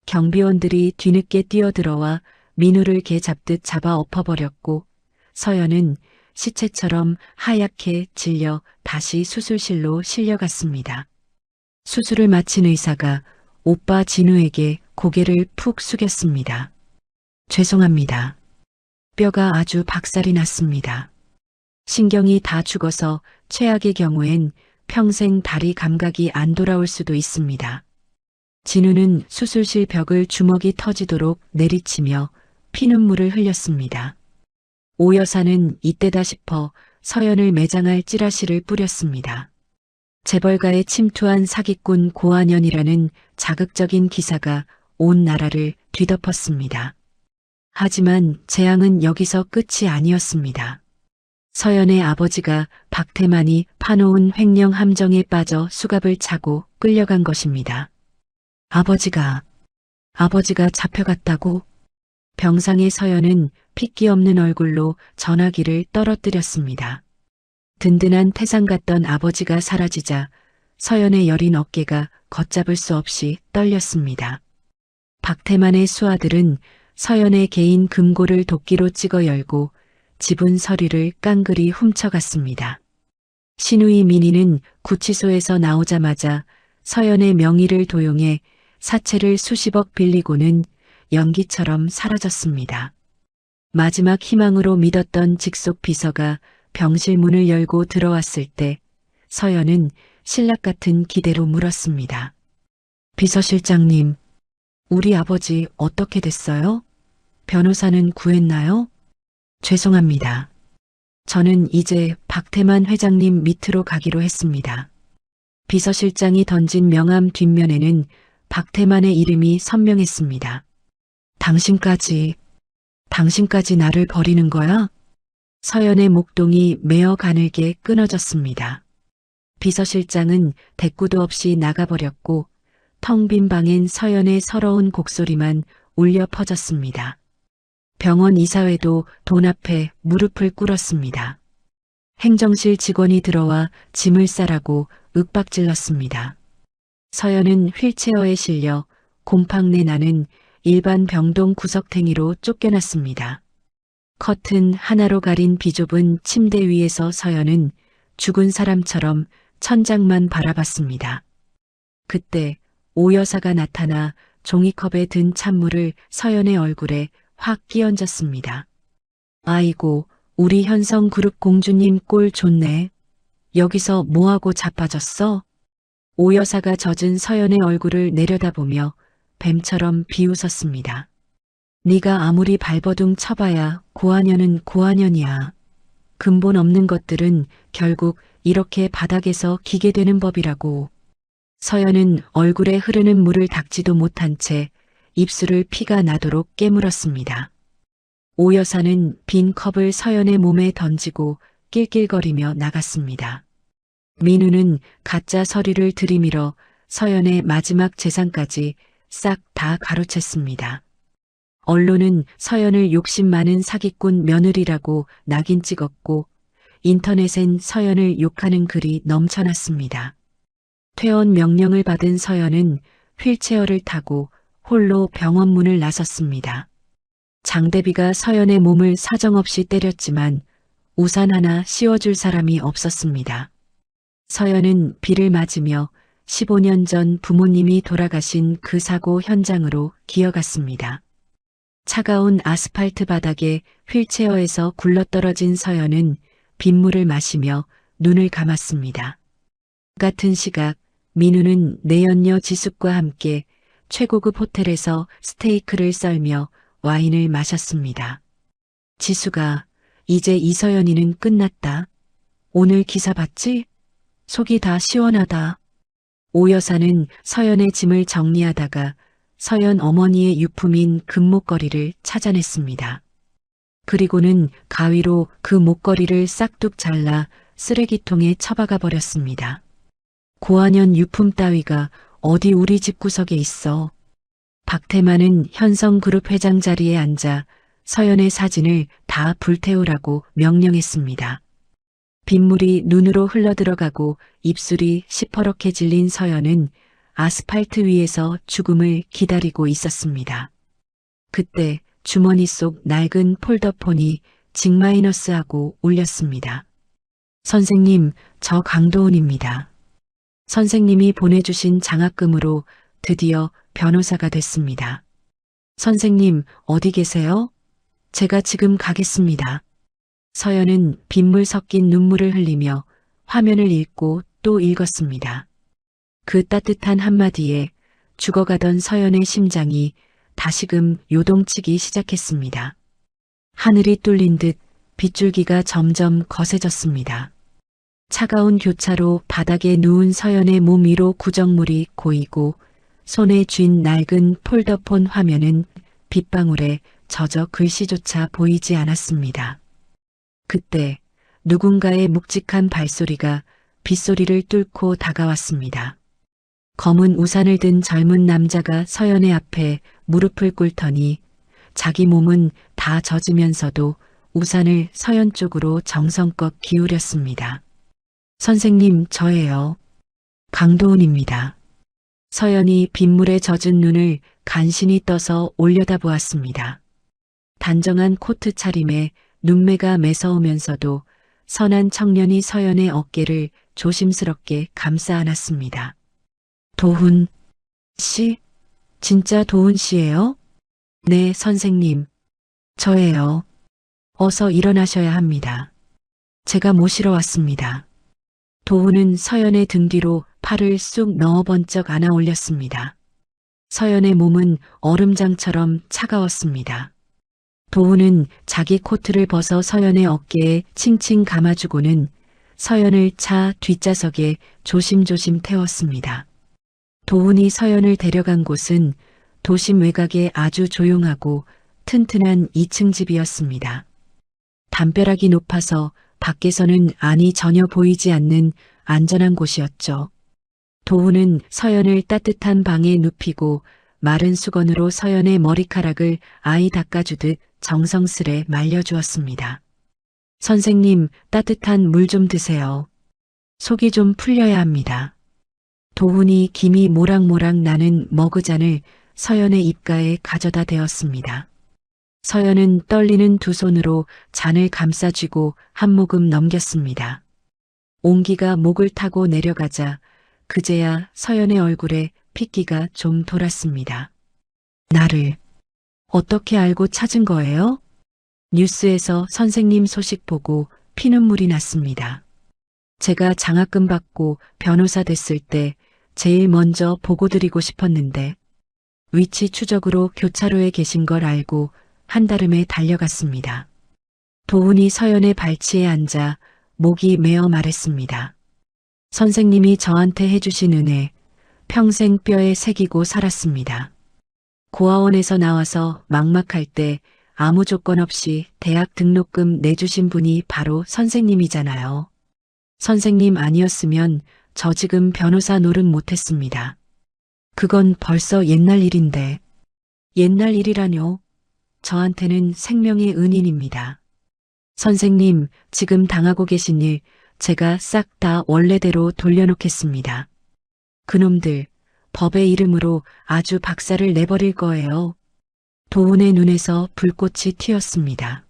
경비원들이 뒤늦게 뛰어들어와 민우를 개 잡듯 잡아 엎어버렸고 서연은 시체처럼 하얗게 질려 다시 수술실로 실려갔습니다. 수술을 마친 의사가 오빠 진우에게 고개를 푹 숙였습니다. 죄송합니다. 뼈가 아주 박살이 났습니다. 신경이 다 죽어서 최악의 경우엔 평생 다리 감각이 안 돌아올 수도 있습니다. 진우는 수술실 벽을 주먹이 터지도록 내리치며 피눈물을 흘렸습니다. 오 여사는 이때다 싶어 서연을 매장할 찌라시를 뿌렸습니다. 재벌가에 침투한 사기꾼 고한연이라는 자극적인 기사가 온 나라를 뒤덮었습니다. 하지만 재앙은 여기서 끝이 아니었습니다. 서연의 아버지가 박태만이 파놓은 횡령 함정에 빠져 수갑을 차고 끌려간 것입니다. 아버지가 잡혀갔다고? 병상의 서연은 핏기 없는 얼굴로 전화기를 떨어뜨렸습니다. 든든한 태상 같던 아버지가 사라지자 서연의 여린 어깨가 걷잡을 수 없이 떨렸습니다. 박태만의 수하들은 서연의 개인 금고를 도끼로 찍어 열고 지분 서류를 깡그리 훔쳐갔습니다. 신우이 민희는 구치소에서 나오자마자 서연의 명의를 도용해 사채를 수십억 빌리고는 연기처럼 사라졌습니다. 마지막 희망으로 믿었던 직속 비서가 병실 문을 열고 들어왔을 때 서연은 신락 같은 기대로 물었습니다. 비서실장님, 우리 아버지 어떻게 됐어요? 변호사는 구했나요? 죄송합니다. 저는 이제 박태만 회장님 밑으로 가기로 했습니다. 비서실장이 던진 명함 뒷면에는 박태만의 이름이 선명했습니다. 당신까지 나를 버리는 거야? 서연의 목동이 메어 가늘게 끊어졌습니다. 비서실장은 대꾸도 없이 나가버렸고 텅 빈 방엔 서연의 서러운 곡소리만 울려 퍼졌습니다. 병원 이사회도 돈 앞에 무릎을 꿇었습니다. 행정실 직원이 들어와 짐을 싸라고 윽박질렀습니다. 서연은 휠체어에 실려 곰팡내 나는 일반 병동 구석탱이로 쫓겨났습니다. 커튼 하나로 가린 비좁은 침대 위에서 서연은 죽은 사람처럼 천장만 바라봤습니다. 그때 오 여사가 나타나 종이컵에 든 찬물을 서연의 얼굴에 확 끼얹었습니다. 아이고, 우리 현성그룹 공주님 꼴 좋네. 여기서 뭐하고 자빠졌어? 오 여사가 젖은 서연의 얼굴을 내려다보며 뱀처럼 비웃었습니다. 네가 아무리 발버둥 쳐봐야 고아년은 고아년이야. 근본 없는 것들은 결국 이렇게 바닥에서 기게 되는 법이라고. 서연은 얼굴에 흐르는 물을 닦지도 못한 채 입술을 피가 나도록 깨물었습니다. 오 여사는 빈 컵을 서연의 몸에 던지고 낄낄거리며 나갔습니다. 민우는 가짜 서류를 들이밀어 서연의 마지막 재산까지 싹 다 가로챘습니다. 언론은 서연을 욕심 많은 사기꾼 며느리라고 낙인 찍었고 인터넷엔 서연을 욕하는 글이 넘쳐났습니다. 퇴원 명령을 받은 서연은 휠체어를 타고 홀로 병원 문을 나섰습니다. 장대비가 서연의 몸을 사정없이 때렸지만 우산 하나 씌워줄 사람이 없었습니다. 서연은 비를 맞으며 15년 전 부모님이 돌아가신 그 사고 현장으로 기어갔습니다. 차가운 아스팔트 바닥에 휠체어에서 굴러떨어진 서연은 빗물을 마시며 눈을 감았습니다. 같은 시각 민우는 내연녀 지숙과 함께 최고급 호텔에서 스테이크를 썰며 와인을 마셨습니다. 지수가 이제 이서연이는 끝났다. 오늘 기사 봤지? 속이 다 시원하다. 오 여사는 서연의 짐을 정리하다가 서연 어머니의 유품인 금목걸이를 찾아냈습니다. 그리고는 가위로 그 목걸이를 싹둑 잘라 쓰레기통에 처박아 버렸습니다. 고아년 유품 따위가 어디 우리 집구석에 있어. 박태만은 현성그룹 회장 자리에 앉아 서연의 사진을 다 불태우라고 명령했습니다. 빗물이 눈으로 흘러들어가고 입술이 시퍼렇게 질린 서연은 아스팔트 위에서 죽음을 기다리고 있었습니다. 그때 주머니 속 낡은 폴더폰이 직마이너스하고 울렸습니다. 선생님, 저 강도훈입니다. 선생님이 보내주신 장학금으로 드디어 변호사가 됐습니다. 선생님, 어디 계세요? 제가 지금 가겠습니다. 서연은 빗물 섞인 눈물을 흘리며 화면을 읽고 또 읽었습니다. 그 따뜻한 한마디에 죽어가던 서연의 심장이 다시금 요동치기 시작했습니다. 하늘이 뚫린 듯 빗줄기가 점점 거세졌습니다. 차가운 교차로 바닥에 누운 서연의 몸 위로 구정물이 고이고 손에 쥔 낡은 폴더폰 화면은 빗방울에 젖어 글씨조차 보이지 않았습니다. 그때 누군가의 묵직한 발소리가 빗소리를 뚫고 다가왔습니다. 검은 우산을 든 젊은 남자가 서연의 앞에 무릎을 꿇더니 자기 몸은 다 젖으면서도 우산을 서연 쪽으로 정성껏 기울였습니다. 선생님, 저예요. 강도훈입니다. 서연이 빗물에 젖은 눈을 간신히 떠서 올려다보았습니다. 단정한 코트 차림에 눈매가 매서우면서도 선한 청년이 서연의 어깨를 조심스럽게 감싸 안았습니다. 도훈 씨? 진짜 도훈 씨예요? 네, 선생님. 저예요. 어서 일어나셔야 합니다. 제가 모시러 왔습니다. 도훈은 서연의 등 뒤로 팔을 쑥 넣어 번쩍 안아 올렸습니다. 서연의 몸은 얼음장처럼 차가웠습니다. 도훈은 자기 코트를 벗어 서연의 어깨에 칭칭 감아주고는 서연을 차 뒷좌석에 조심조심 태웠습니다. 도훈이 서연을 데려간 곳은 도심 외곽의 아주 조용하고 튼튼한 2층 집이었습니다. 담벼락이 높아서 밖에서는 안이 전혀 보이지 않는 안전한 곳이었죠. 도훈은 서연을 따뜻한 방에 눕히고 마른 수건으로 서연의 머리카락을 아이 닦아주듯 정성스레 말려주었습니다. 선생님, 따뜻한 물 좀 드세요. 속이 좀 풀려야 합니다. 도훈이 김이 모락모락 나는 머그잔을 서연의 입가에 가져다 대었습니다. 서연은 떨리는 두 손으로 잔을 감싸쥐고 한 모금 넘겼습니다. 온기가 목을 타고 내려가자 그제야 서연의 얼굴에 핏기가 좀 돌았습니다. 나를 어떻게 알고 찾은 거예요? 뉴스에서 선생님 소식 보고 피눈물이 났습니다. 제가 장학금 받고 변호사 됐을 때 제일 먼저 보고드리고 싶었는데 위치 추적으로 교차로에 계신 걸 알고 한달음에 달려갔습니다. 도훈이 서연의 발치에 앉아 목이 메어 말했습니다. 선생님이 저한테 해주신 은혜 평생 뼈에 새기고 살았습니다. 고아원에서 나와서 막막할 때 아무 조건 없이 대학 등록금 내주신 분이 바로 선생님이잖아요. 선생님 아니었으면 저 지금 변호사 노릇 못했습니다. 그건 벌써 옛날 일인데. 옛날 일이라뇨? 저한테는 생명의 은인입니다. 선생님, 지금 당하고 계신 일 제가 싹 다 원래대로 돌려놓겠습니다. 그놈들 법의 이름으로 아주 박살을 내버릴 거예요. 도훈의 눈에서 불꽃이 튀었습니다.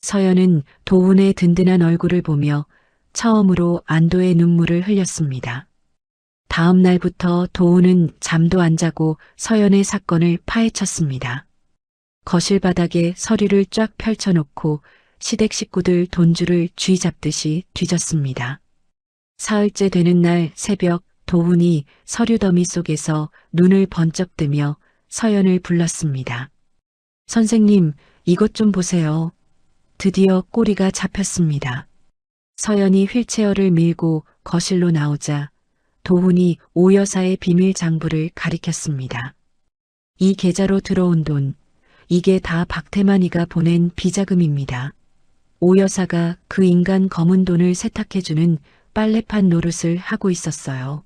서연은 도훈의 든든한 얼굴을 보며 처음으로 안도의 눈물을 흘렸습니다. 다음 날부터 도훈은 잠도 안 자고 서연의 사건을 파헤쳤습니다. 거실 바닥에 서류를 쫙 펼쳐놓고 시댁 식구들 돈줄을 쥐 잡듯이 뒤졌습니다. 사흘째 되는 날 새벽 도훈이 서류 더미 속에서 눈을 번쩍 뜨며 서연을 불렀습니다. 선생님, 이것 좀 보세요. 드디어 꼬리가 잡혔습니다. 서연이 휠체어를 밀고 거실로 나오자 도훈이 오 여사의 비밀 장부를 가리켰습니다. 이 계좌로 들어온 돈, 이게 다 박태만이가 보낸 비자금입니다. 오 여사가 그 인간 검은 돈을 세탁해주는 빨래판 노릇을 하고 있었어요.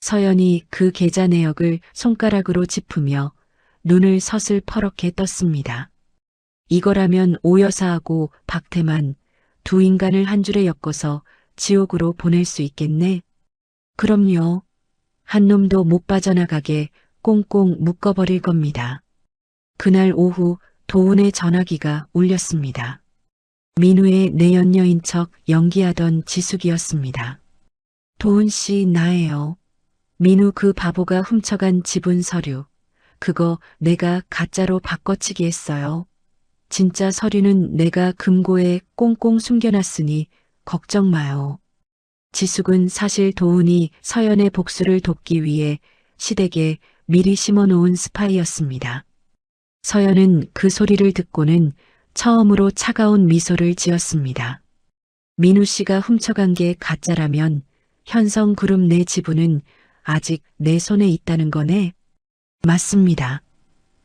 서연이 그 계좌 내역을 손가락으로 짚으며 눈을 서슬퍼렇게 떴습니다. 이거라면 오 여사하고 박태만 두 인간을 한 줄에 엮어서 지옥으로 보낼 수 있겠네. 그럼요. 한 놈도 못 빠져나가게 꽁꽁 묶어버릴 겁니다. 그날 오후 도훈의 전화기가 울렸습니다. 민우의 내연녀인 척 연기하던 지숙이었습니다. 도훈 씨, 나예요. 민우 그 바보가 훔쳐간 지분 서류. 그거 내가 가짜로 바꿔치기 했어요. 진짜 서류는 내가 금고에 꽁꽁 숨겨놨으니 걱정 마요. 지숙은 사실 도훈이 서연의 복수를 돕기 위해 시댁에 미리 심어놓은 스파이였습니다. 서연은 그 소리를 듣고는 처음으로 차가운 미소를 지었습니다. 민우 씨가 훔쳐간 게 가짜라면 현성그룹 내 지분은 아직 내 손에 있다는 거네? 맞습니다.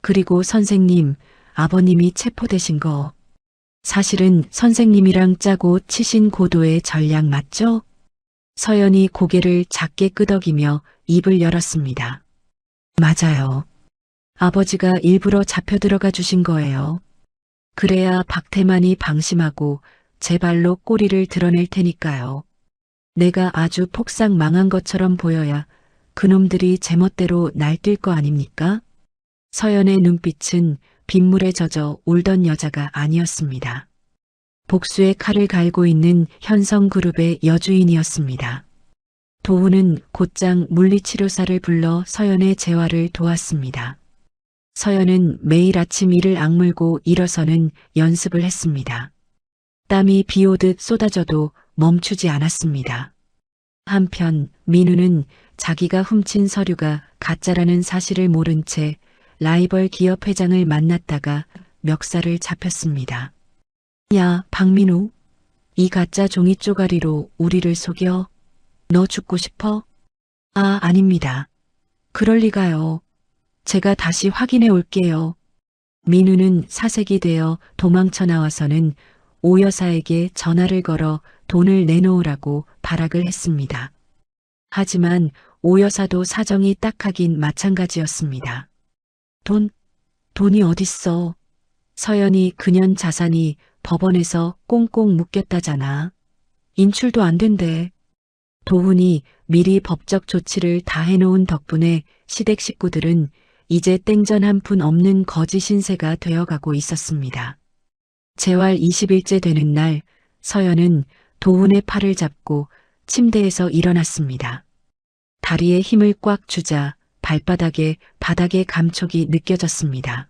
그리고 선생님, 아버님이 체포되신 거 사실은 선생님이랑 짜고 치신 고도의 전략 맞죠? 서연이 고개를 작게 끄덕이며 입을 열었습니다. 맞아요. 아버지가 일부러 잡혀 들어가 주신 거예요. 그래야 박태만이 방심하고 제 발로 꼬리를 드러낼 테니까요. 내가 아주 폭삭 망한 것처럼 보여야 그놈들이 제멋대로 날뛸 거 아닙니까? 서연의 눈빛은 빗물에 젖어 울던 여자가 아니었습니다. 복수의 칼을 갈고 있는 현성그룹의 여주인이었습니다. 도훈은 곧장 물리치료사를 불러 서연의 재활을 도왔습니다. 서연은 매일 아침 이를 악물고 일어서는 연습을 했습니다. 땀이 비 오듯 쏟아져도 멈추지 않았습니다. 한편 민우는 자기가 훔친 서류가 가짜라는 사실을 모른 채 라이벌 기업 회장을 만났다가 멱살을 잡혔습니다. 야, 박민우. 이 가짜 종이 쪼가리로 우리를 속여? 너 죽고 싶어? 아, 아닙니다. 그럴 리가요. 제가 다시 확인해 올게요. 민우는 사색이 되어 도망쳐 나와서는 오 여사에게 전화를 걸어 돈을 내놓으라고 발악을 했습니다. 하지만 오 여사도 사정이 딱하긴 마찬가지였습니다. 돈이 어딨어? 서연이 그년 자산이 법원에서 꽁꽁 묶였다잖아. 인출도 안 된대. 도훈이 미리 법적 조치를 다 해놓은 덕분에 시댁 식구들은 이제 땡전 한 푼 없는 거지 신세가 되어가고 있었습니다. 재활 20일째 되는 날 서연은 도훈의 팔을 잡고 침대에서 일어났습니다. 다리에 힘을 꽉 주자 발바닥에 바닥의 감촉이 느껴졌습니다.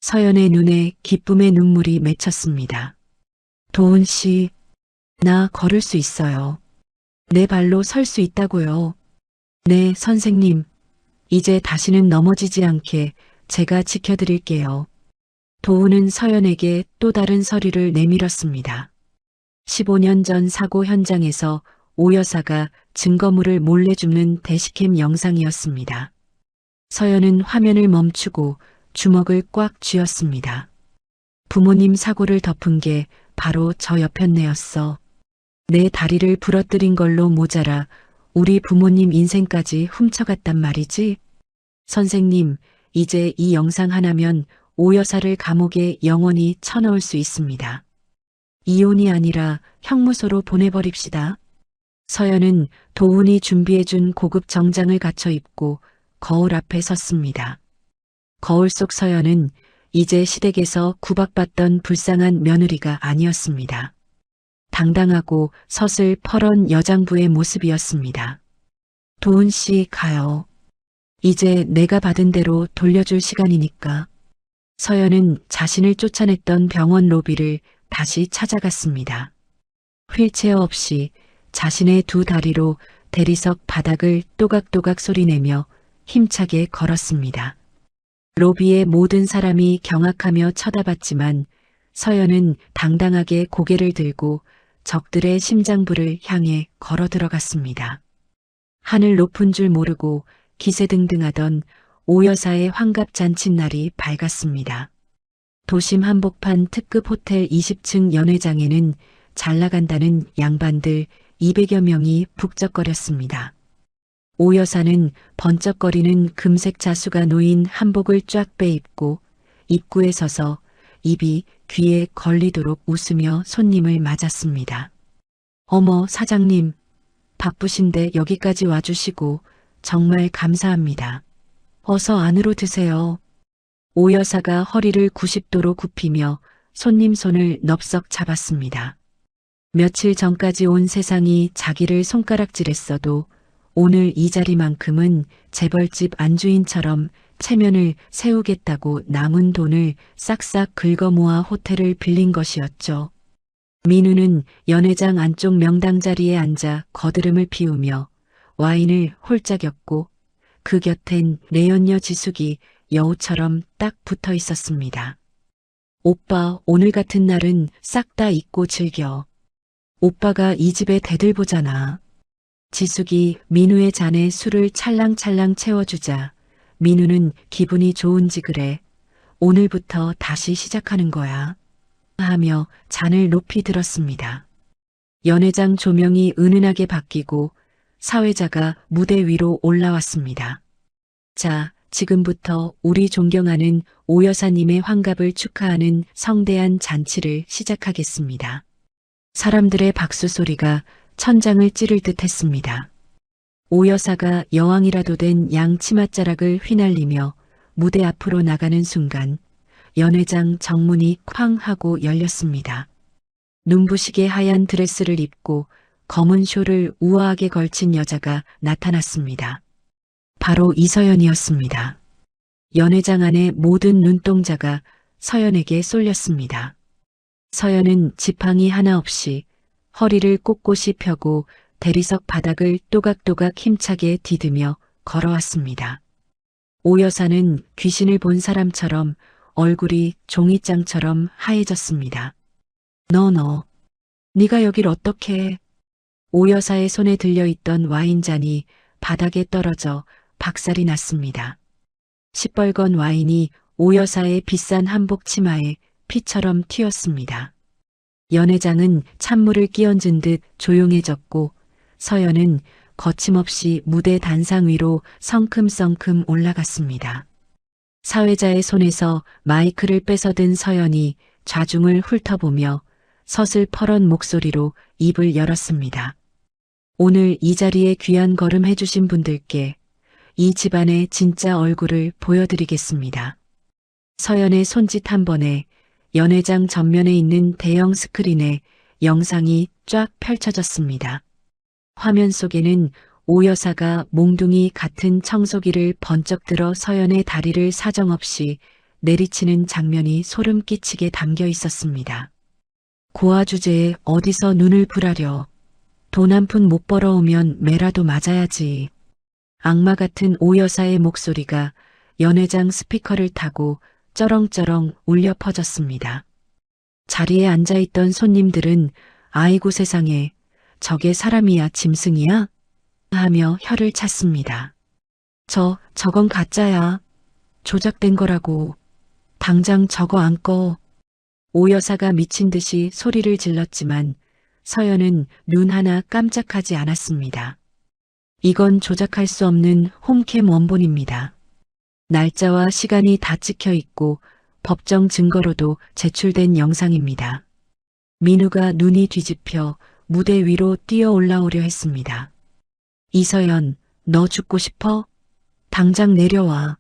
서연의 눈에 기쁨의 눈물이 맺혔습니다. 도훈 씨, 나 걸을 수 있어요. 내 발로 설 수 있다고요. 네, 선생님. 이제 다시는 넘어지지 않게 제가 지켜드릴게요. 도훈은 서연에게 또 다른 서류를 내밀었습니다. 15년 전 사고 현장에서 오 여사가 증거물을 몰래 줍는 대시캠 영상이었습니다. 서연은 화면을 멈추고 주먹을 꽉 쥐었습니다. 부모님 사고를 덮은 게 바로 저 옆였네였어. 내 다리를 부러뜨린 걸로 모자라 우리 부모님 인생까지 훔쳐갔단 말이지? 선생님, 이제 이 영상 하나면 오 여사를 감옥에 영원히 쳐넣을 수 있습니다. 이혼이 아니라 형무소로 보내버립시다. 서연은 도훈이 준비해준 고급 정장을 갖춰 입고 거울 앞에 섰습니다. 거울 속 서연은 이제 시댁에서 구박받던 불쌍한 며느리가 아니었습니다. 당당하고 서슬퍼런 여장부의 모습이었습니다. 도훈 씨 가요. 이제 내가 받은 대로 돌려줄 시간이니까. 서연은 자신을 쫓아냈던 병원 로비를 다시 찾아갔습니다. 휠체어 없이 자신의 두 다리로 대리석 바닥을 또각또각 소리내며 힘차게 걸었습니다. 로비의 모든 사람이 경악하며 쳐다봤지만 서연은 당당하게 고개를 들고 적들의 심장부를 향해 걸어 들어갔습니다. 하늘 높은 줄 모르고 기세등등하던 오 여사의 환갑 잔칫날이 밝았습니다. 도심 한복판 특급 호텔 20층 연회장에는 잘 나간다는 양반들 200여 명이 북적거렸습니다. 오 여사는 번쩍거리는 금색 자수가 놓인 한복을 쫙 빼입고 입구에 서서 입이 귀에 걸리도록 웃으며 손님을 맞았습니다. 어머, 사장님. 바쁘신데 여기까지 와주시고 정말 감사합니다. 어서 안으로 드세요. 오 여사가 허리를 90도로 굽히며 손님 손을 넙석 잡았습니다. 며칠 전까지 온 세상이 자기를 손가락질했어도 오늘 이 자리만큼은 재벌집 안주인처럼 체면을 세우겠다고 남은 돈을 싹싹 긁어 모아 호텔을 빌린 것이었죠. 민우는 연회장 안쪽 명당 자리에 앉아 거드름을 피우며 와인을 홀짝였고 그 곁엔 내연녀 지숙이 여우처럼 딱 붙어 있었습니다. 오빠, 오늘 같은 날은 싹 다 잊고 즐겨. 오빠가 이 집의 대들보잖아. 지숙이 민우의 잔에 술을 찰랑찰랑 채워주자 민우는 기분이 좋은지 그래. 오늘부터 다시 시작하는 거야. 하며 잔을 높이 들었습니다. 연회장 조명이 은은하게 바뀌고 사회자가 무대 위로 올라왔습니다. 자, 지금부터 우리 존경하는 오 여사님의 환갑을 축하하는 성대한 잔치를 시작하겠습니다. 사람들의 박수 소리가 천장을 찌를 듯 했습니다. 오 여사가 여왕이라도 된 양 치맛자락을 휘날리며 무대 앞으로 나가는 순간 연회장 정문이 쾅 하고 열렸습니다. 눈부시게 하얀 드레스를 입고 검은 쇼를 우아하게 걸친 여자가 나타났습니다. 바로 이서연이었습니다. 연회장 안의 모든 눈동자가 서연에게 쏠렸습니다. 서연은 지팡이 하나 없이 허리를 꼿꼿이 펴고 대리석 바닥을 또각또각 힘차게 디디며 걸어왔습니다. 오 여사는 귀신을 본 사람처럼 얼굴이 종이장처럼 하얘졌습니다. 너, 네가 여길 어떻게 해? 오 여사의 손에 들려있던 와인잔이 바닥에 떨어져 박살이 났습니다. 시뻘건 와인이 오 여사의 비싼 한복 치마에 피처럼 튀었습니다. 연회장은 찬물을 끼얹은 듯 조용해졌고 서연은 거침없이 무대 단상 위로 성큼성큼 올라갔습니다. 사회자의 손에서 마이크를 뺏어든 서연이 좌중을 훑어보며 서슬퍼런 목소리로 입을 열었습니다. 오늘 이 자리에 귀한 걸음 해주신 분들께 이 집안의 진짜 얼굴을 보여드리겠습니다. 서연의 손짓 한 번에 연회장 전면에 있는 대형 스크린에 영상이 쫙 펼쳐졌습니다. 화면 속에는 오 여사가 몽둥이 같은 청소기를 번쩍 들어 서연의 다리를 사정없이 내리치는 장면이 소름 끼치게 담겨 있었습니다. 고아 주제에 어디서 눈을 부라려. 돈 한 푼 못 벌어오면 매라도 맞아야지. 악마 같은 오 여사의 목소리가 연회장 스피커를 타고 쩌렁쩌렁 울려 퍼졌습니다. 자리에 앉아있던 손님들은 아이고 세상에 저게 사람이야 짐승이야? 하며 혀를 찼습니다. 저건 가짜야. 조작된 거라고. 당장 저거 안 꺼. 오 여사가 미친 듯이 소리를 질렀지만 서연은 눈 하나 깜짝하지 않았습니다. 이건 조작할 수 없는 홈캠 원본입니다. 날짜와 시간이 다 찍혀 있고 법정 증거로도 제출된 영상입니다. 민우가 눈이 뒤집혀 무대 위로 뛰어 올라오려 했습니다. 이서연, 너 죽고 싶어? 당장 내려와.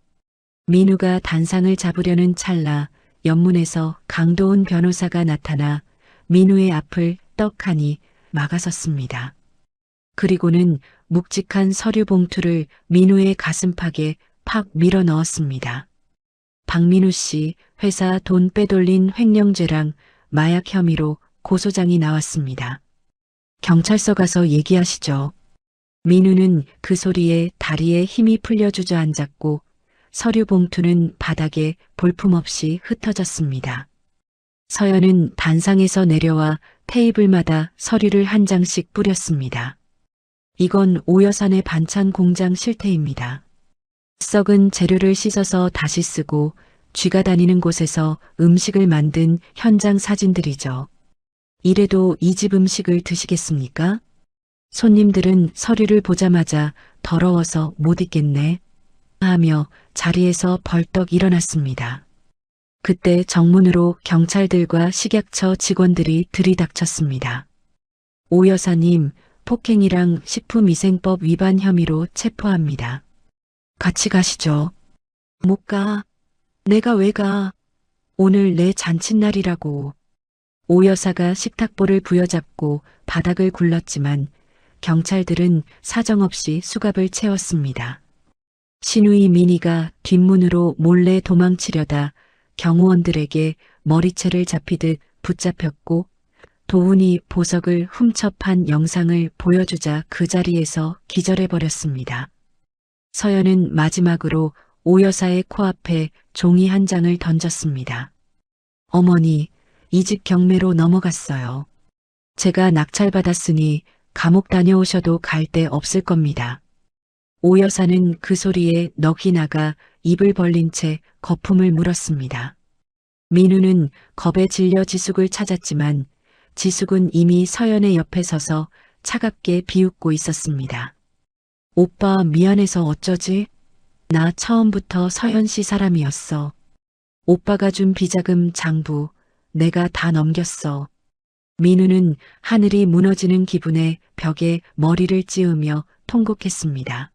민우가 단상을 잡으려는 찰나 연문에서 강도훈 변호사가 나타나 민우의 앞을 떡하니 막아섰습니다. 그리고는 묵직한 서류 봉투를 민우의 가슴팍에 팍 밀어 넣었습니다. 박민우 씨 회사 돈 빼돌린 횡령죄랑 마약 혐의로 고소장이 나왔습니다. 경찰서 가서 얘기하시죠. 민우는 그 소리에 다리에 힘이 풀려 주저앉았고 서류 봉투는 바닥에 볼품없이 흩어졌습니다. 서연은 단상에서 내려와 테이블마다 서류를 한 장씩 뿌렸습니다. 이건 오여산의 반찬 공장 실태입니다. 썩은 재료를 씻어서 다시 쓰고 쥐가 다니는 곳에서 음식을 만든 현장 사진들이죠. 이래도 이 집 음식을 드시겠습니까? 손님들은 서류를 보자마자 더러워서 못 있겠네 하며 자리에서 벌떡 일어났습니다. 그때 정문으로 경찰들과 식약처 직원들이 들이닥쳤습니다. 오 여사님, 폭행이랑 식품위생법 위반 혐의로 체포합니다. 같이 가시죠. 못 가. 내가 왜 가. 오늘 내 잔칫날이라고. 오 여사가 식탁볼을 부여잡고 바닥을 굴렀지만 경찰들은 사정없이 수갑을 채웠습니다. 신우이 미니가 뒷문으로 몰래 도망치려다 경호원들에게 머리채를 잡히듯 붙잡혔고 도훈이 보석을 훔쳐판 영상을 보여주자 그 자리에서 기절해버렸습니다. 서연은 마지막으로 오 여사의 코앞에 종이 한 장을 던졌습니다. 어머니, 이 집 경매로 넘어갔어요. 제가 낙찰받았으니 감옥 다녀오셔도 갈 데 없을 겁니다. 오 여사는 그 소리에 넋이 나가 입을 벌린 채 거품을 물었습니다. 민우는 겁에 질려 지숙을 찾았지만 지숙은 이미 서연의 옆에 서서 차갑게 비웃고 있었습니다. 오빠 미안해서 어쩌지? 나 처음부터 서연 씨 사람이었어. 오빠가 준 비자금 장부 내가 다 넘겼어. 민우는 하늘이 무너지는 기분에 벽에 머리를 찌우며 통곡했습니다.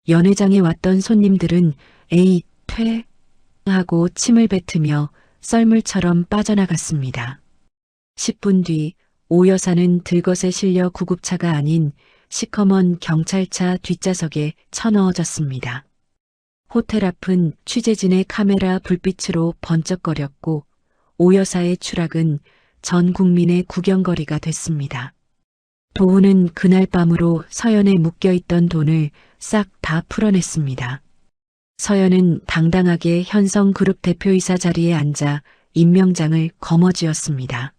연회장에 왔던 손님들은 에이, 퇴 하고 침을 뱉으며 썰물처럼 빠져나갔습니다. 10분 뒤 오 여사는 들것에 실려 구급차가 아닌 시커먼 경찰차 뒷좌석에 쳐넣어졌습니다. 호텔 앞은 취재진의 카메라 불빛으로 번쩍거렸고 오 여사의 추락은 전 국민의 구경거리가 됐습니다. 도훈은 그날 밤으로 서연에 묶여있던 돈을 싹 다 풀어냈습니다. 서연은 당당하게 현성그룹 대표이사 자리에 앉아 임명장을 거머쥐었습니다.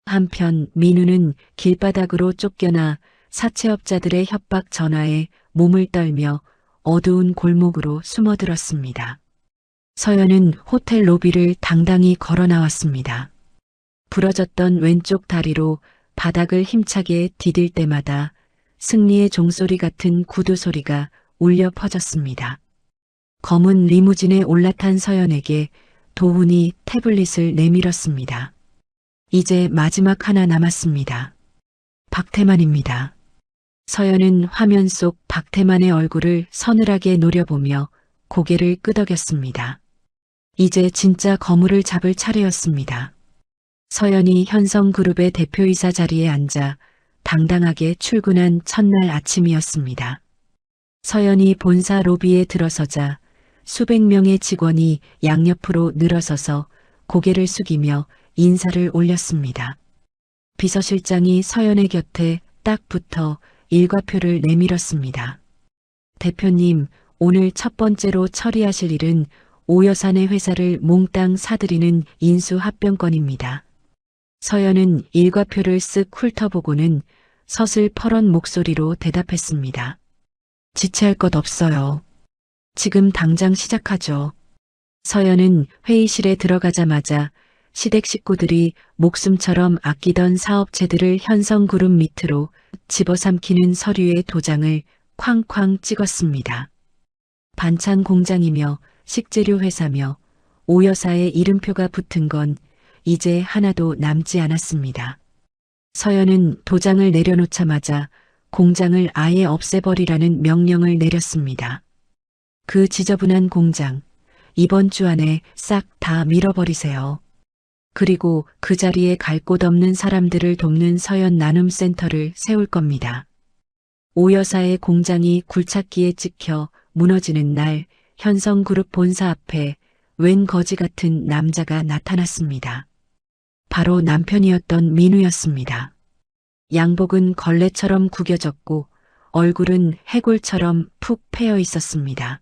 한편 민우는 길바닥으로 쫓겨나 사채업자들의 협박 전화에 몸을 떨며 어두운 골목으로 숨어들었습니다. 서연은 호텔 로비를 당당히 걸어 나왔습니다. 부러졌던 왼쪽 다리로 바닥을 힘차게 디딜 때마다 승리의 종소리 같은 구두 소리가 울려 퍼졌습니다. 검은 리무진에 올라탄 서연에게 도훈이 태블릿을 내밀었습니다. 이제 마지막 하나 남았습니다. 박태만입니다. 서연은 화면 속 박태만의 얼굴을 서늘하게 노려보며 고개를 끄덕였습니다. 이제 진짜 거물을 잡을 차례였습니다. 서연이 현성그룹의 대표이사 자리에 앉아 당당하게 출근한 첫날 아침이었습니다. 서연이 본사 로비에 들어서자 수백 명의 직원이 양옆으로 늘어서서 고개를 숙이며 인사를 올렸습니다. 비서실장이 서연의 곁에 딱 붙어 일과표를 내밀었습니다. 대표님, 오늘 첫 번째로 처리하실 일은 오 여사네 회사를 몽땅 사들이는 인수합병건입니다. 서연은 일과표를 쓱 훑어보고는 서슬퍼런 목소리로 대답했습니다. 지체할 것 없어요. 지금 당장 시작하죠. 서연은 회의실에 들어가자마자 시댁 식구들이 목숨처럼 아끼던 사업체들을 현성그룹 밑으로 집어삼키는 서류의 도장을 쾅쾅 찍었습니다. 반찬 공장이며 식재료 회사며 오 여사의 이름표가 붙은 건 이제 하나도 남지 않았습니다. 서연은 도장을 내려놓자마자 공장을 아예 없애버리라는 명령을 내렸습니다. 그 지저분한 공장, 이번 주 안에 싹 다 밀어버리세요. 그리고 그 자리에 갈 곳 없는 사람들을 돕는 서연 나눔센터를 세울 겁니다. 오 여사의 공장이 굴착기에 찍혀 무너지는 날 현성그룹 본사 앞에 웬 거지 같은 남자가 나타났습니다. 바로 남편이었던 민우였습니다. 양복은 걸레처럼 구겨졌고 얼굴은 해골처럼 푹 패여 있었습니다.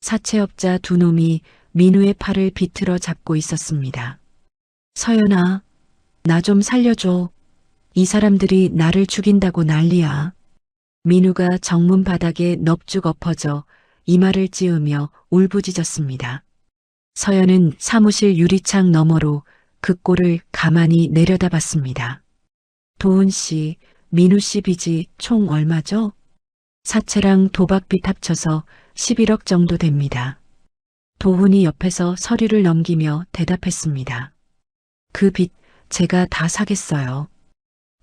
사채업자 두 놈이 민우의 팔을 비틀어 잡고 있었습니다. 서연아, 나 좀 살려줘. 이 사람들이 나를 죽인다고 난리야. 민우가 정문 바닥에 넙죽 엎어져 이마를 찌으며 울부짖었습니다. 서연은 사무실 유리창 너머로 그 꼴을 가만히 내려다봤습니다. 도훈 씨, 민우 씨 빚이 총 얼마죠? 사채랑 도박빚 합쳐서 11억 정도 됩니다. 도훈이 옆에서 서류를 넘기며 대답했습니다. 그 빚 제가 다 사겠어요.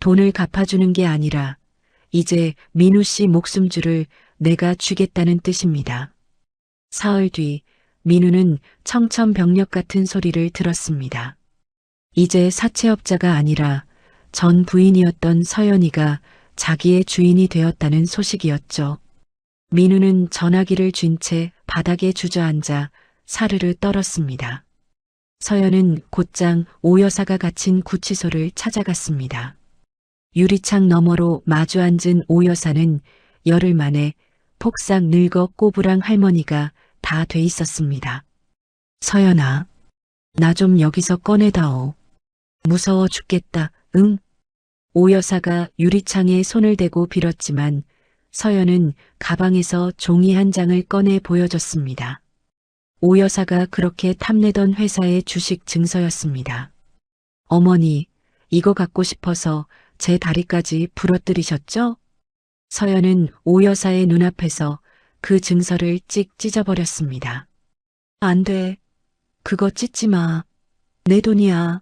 돈을 갚아주는 게 아니라 이제 민우 씨 목숨줄을 내가 쥐겠다는 뜻입니다. 사흘 뒤 민우는 청천벽력 같은 소리를 들었습니다. 이제 사채업자가 아니라 전 부인이었던 서연이가 자기의 주인이 되었다는 소식이었죠. 민우는 전화기를 쥔 채 바닥에 주저앉아 사르르 떨었습니다. 서연은 곧장 오 여사가 갇힌 구치소를 찾아갔습니다. 유리창 너머로 마주 앉은 오 여사는 열흘 만에 폭삭 늙어 꼬부랑 할머니가 다 돼 있었습니다. 서연아, 나 좀 여기서 꺼내다오. 무서워 죽겠다, 응? 오 여사가 유리창에 손을 대고 빌었지만 서연은 가방에서 종이 한 장을 꺼내 보여줬습니다. 오 여사가 그렇게 탐내던 회사의 주식 증서였습니다. 어머니, 이거 갖고 싶어서 제 다리까지 부러뜨리셨죠? 서연은 오 여사의 눈앞에서 그 증서를 찍 찢어버렸습니다. 안 돼. 그거 찢지 마. 내 돈이야.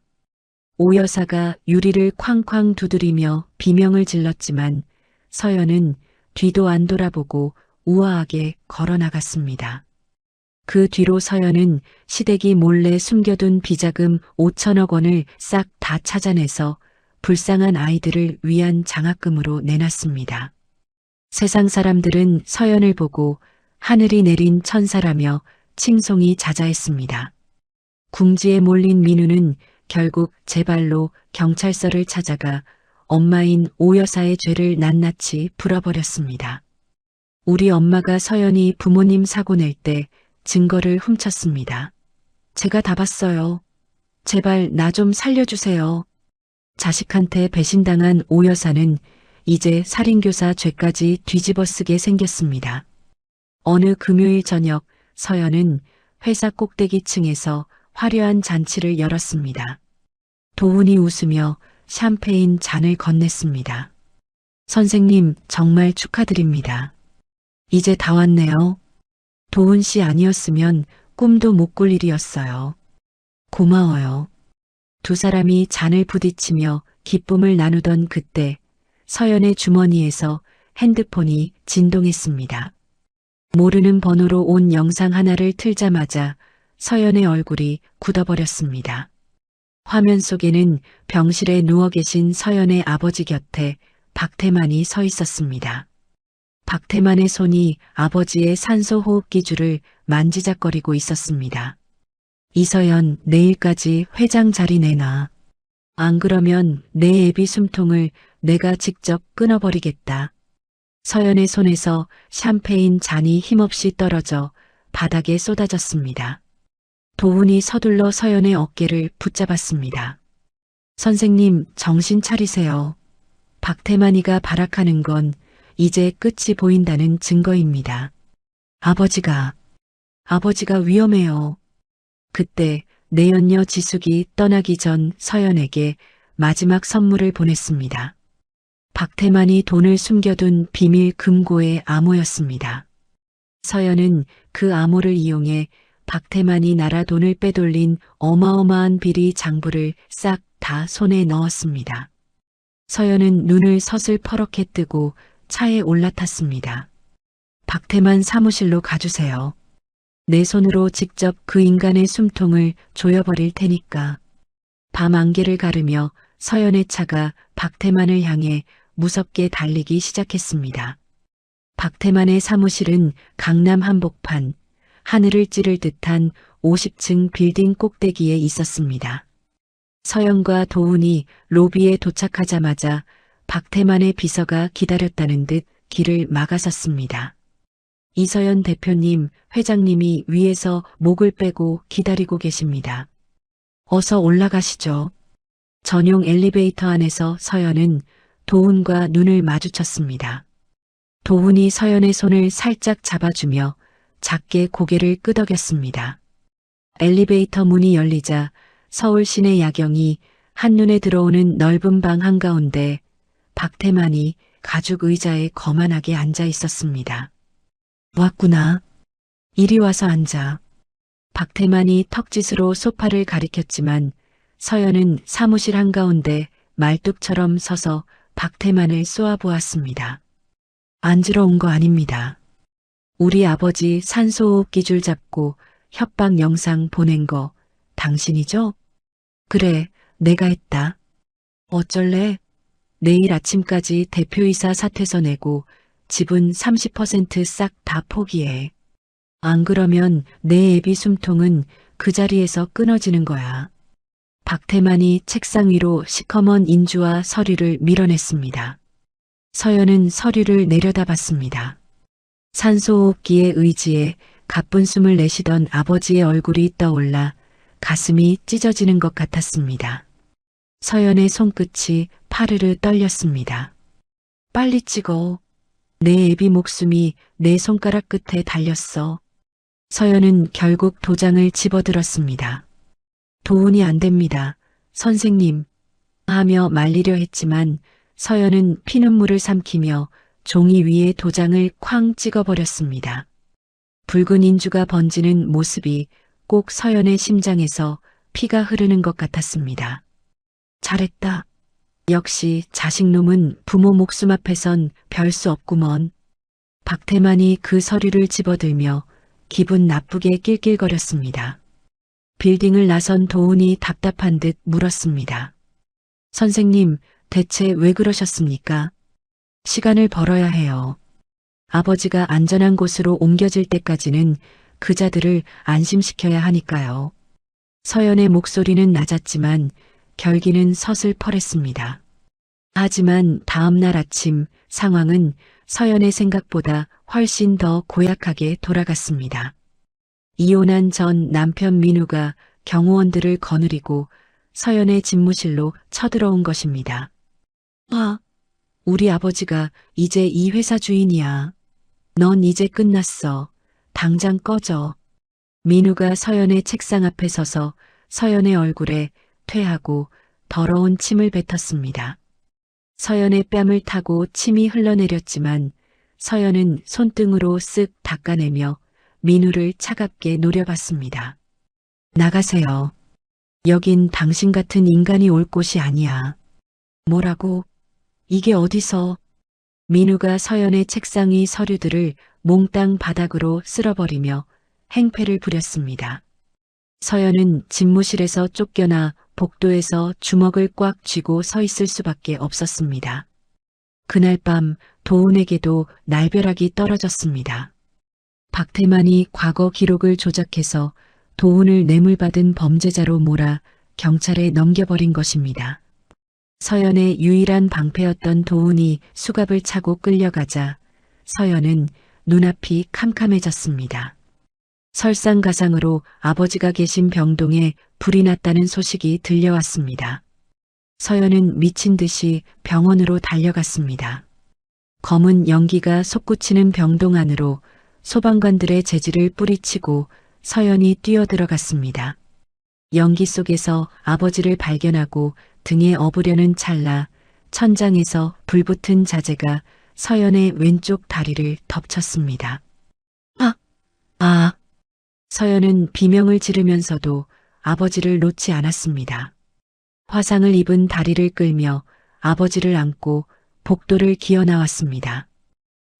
오 여사가 유리를 쾅쾅 두드리며 비명을 질렀지만 서연은 뒤도 안 돌아보고 우아하게 걸어 나갔습니다. 그 뒤로 서연은 시댁이 몰래 숨겨둔 비자금 5천억 원을 싹 다 찾아내서 불쌍한 아이들을 위한 장학금으로 내놨습니다. 세상 사람들은 서연을 보고 하늘이 내린 천사라며 칭송이 자자했습니다. 궁지에 몰린 민우는 결국 제 발로 경찰서를 찾아가 엄마인 오 여사의 죄를 낱낱이 풀어버렸습니다. 우리 엄마가 서연이 부모님 사고 낼 때 증거를 훔쳤습니다. 제가 다 봤어요. 제발 나 좀 살려주세요. 자식한테 배신당한 오 여사는 이제 살인교사 죄까지 뒤집어 쓰게 생겼습니다. 어느 금요일 저녁 서연은 회사 꼭대기층에서 화려한 잔치를 열었습니다. 도훈이 웃으며 샴페인 잔을 건넸습니다. 선생님, 정말 축하드립니다. 이제 다 왔네요. 도훈 씨 아니었으면 꿈도 못 꿀 일이었어요. 고마워요. 두 사람이 잔을 부딪히며 기쁨을 나누던 그때 서연의 주머니에서 핸드폰이 진동했습니다. 모르는 번호로 온 영상 하나를 틀자마자 서연의 얼굴이 굳어버렸습니다. 화면 속에는 병실에 누워 계신 서연의 아버지 곁에 박태만이 서 있었습니다. 박태만의 손이 아버지의 산소호흡기 줄을 만지작거리고 있었습니다. 이서연, 내일까지 회장 자리 내놔. 안 그러면 내 애비 숨통을 내가 직접 끊어버리겠다. 서연의 손에서 샴페인 잔이 힘없이 떨어져 바닥에 쏟아졌습니다. 도훈이 서둘러 서연의 어깨를 붙잡았습니다. 선생님, 정신 차리세요. 박태만이가 발악하는 건 이제 끝이 보인다는 증거입니다. 아버지가 위험해요. 그때 내연녀 지숙이 떠나기 전 서연에게 마지막 선물을 보냈습니다. 박태만이 돈을 숨겨둔 비밀 금고의 암호였습니다. 서연은 그 암호를 이용해 박태만이 나라 돈을 빼돌린 어마어마한 비리 장부를 싹 다 손에 넣었습니다. 서연은 눈을 서슬퍼렇게 뜨고 차에 올라탔습니다. 박태만 사무실로 가주세요. 내 손으로 직접 그 인간의 숨통을 조여버릴 테니까. 밤 안개를 가르며 서연의 차가 박태만을 향해 무섭게 달리기 시작했습니다. 박태만의 사무실은 강남 한복판, 하늘을 찌를 듯한 50층 빌딩 꼭대기에 있었습니다. 서연과 도훈이 로비에 도착하자마자 박태만의 비서가 기다렸다는 듯 길을 막아섰습니다. 이서연 대표님, 회장님이 위에서 목을 빼고 기다리고 계십니다. 어서 올라가시죠. 전용 엘리베이터 안에서 서연은 도훈과 눈을 마주쳤습니다. 도훈이 서연의 손을 살짝 잡아주며 작게 고개를 끄덕였습니다. 엘리베이터 문이 열리자 서울 시내 야경이 한눈에 들어오는 넓은 방 한가운데 박태만이 가죽 의자에 거만하게 앉아 있었습니다. 왔구나. 이리 와서 앉아. 박태만이 턱짓으로 소파를 가리켰지만 서연은 사무실 한가운데 말뚝처럼 서서 박태만을 쏘아보았습니다. 앉으러 온 거 아닙니다. 우리 아버지 산소호흡기 줄 잡고 협박 영상 보낸 거 당신이죠? 그래, 내가 했다. 어쩔래? 내일 아침까지 대표이사 사퇴서 내고 지분 30% 싹 다 포기해. 안 그러면 내 애비 숨통은 그 자리에서 끊어지는 거야. 박태만이 책상 위로 시커먼 인주와 서류를 밀어냈습니다. 서연은 서류를 내려다봤습니다. 산소호흡기의 의지에 가쁜 숨을 내쉬던 아버지의 얼굴이 떠올라 가슴이 찢어지는 것 같았습니다. 서연의 손끝이 파르르 떨렸습니다. 빨리 찍어. 내 애비 목숨이 내 손가락 끝에 달렸어. 서연은 결국 도장을 집어들었습니다. 도훈이 안 됩니다. 선생님. 하며 말리려 했지만 서연은 피눈물을 삼키며 종이 위에 도장을 쾅 찍어버렸습니다. 붉은 인주가 번지는 모습이 꼭 서연의 심장에서 피가 흐르는 것 같았습니다. 잘했다. 역시 자식놈은 부모 목숨 앞에선 별 수 없구먼. 박태만이 그 서류를 집어들며 기분 나쁘게 낄낄거렸습니다. 빌딩을 나선 도훈이 답답한 듯 물었습니다. 선생님, 대체 왜 그러셨습니까? 시간을 벌어야 해요. 아버지가 안전한 곳으로 옮겨질 때까지는 그자들을 안심시켜야 하니까요. 서연의 목소리는 낮았지만 결기는 서슬퍼랬습니다. 하지만 다음 날 아침 상황은 서연의 생각보다 훨씬 더 고약하게 돌아갔습니다. 이혼한 전 남편 민우가 경호원들을 거느리고 서연의 집무실로 쳐들어온 것입니다. 우리 아버지가 이제 이 회사 주인이야. 넌 이제 끝났어. 당장 꺼져. 민우가 서연의 책상 앞에 서서 서연의 얼굴에 퇴하고 더러운 침을 뱉었습니다. 서연의 뺨을 타고 침이 흘러내렸지만 서연은 손등으로 쓱 닦아내며 민우를 차갑게 노려봤습니다. 나가세요. 여긴 당신 같은 인간이 올 곳이 아니야. 뭐라고? 이게 어디서? 민우가 서연의 책상 위 서류들을 몽땅 바닥으로 쓸어버리며 행패를 부렸습니다. 서연은 집무실에서 쫓겨나 복도에서 주먹을 꽉 쥐고 서 있을 수밖에 없었습니다. 그날 밤 도훈에게도 날벼락이 떨어졌습니다. 박태만이 과거 기록을 조작해서 도훈을 뇌물받은 범죄자로 몰아 경찰에 넘겨버린 것입니다. 서연의 유일한 방패였던 도훈이 수갑을 차고 끌려가자 서연은 눈앞이 캄캄해졌습니다. 설상가상으로 아버지가 계신 병동에 불이 났다는 소식이 들려왔습니다. 서연은 미친 듯이 병원으로 달려갔습니다. 검은 연기가 솟구치는 병동 안으로 소방관들의 재질을 뿌리치고 서연이 뛰어들어갔습니다. 연기 속에서 아버지를 발견하고 등에 업으려는 찰나 천장에서 불붙은 자재가 서연의 왼쪽 다리를 덮쳤습니다. 서연은 비명을 지르면서도 아버지를 놓지 않았습니다. 화상을 입은 다리를 끌며 아버지를 안고 복도를 기어 나왔습니다.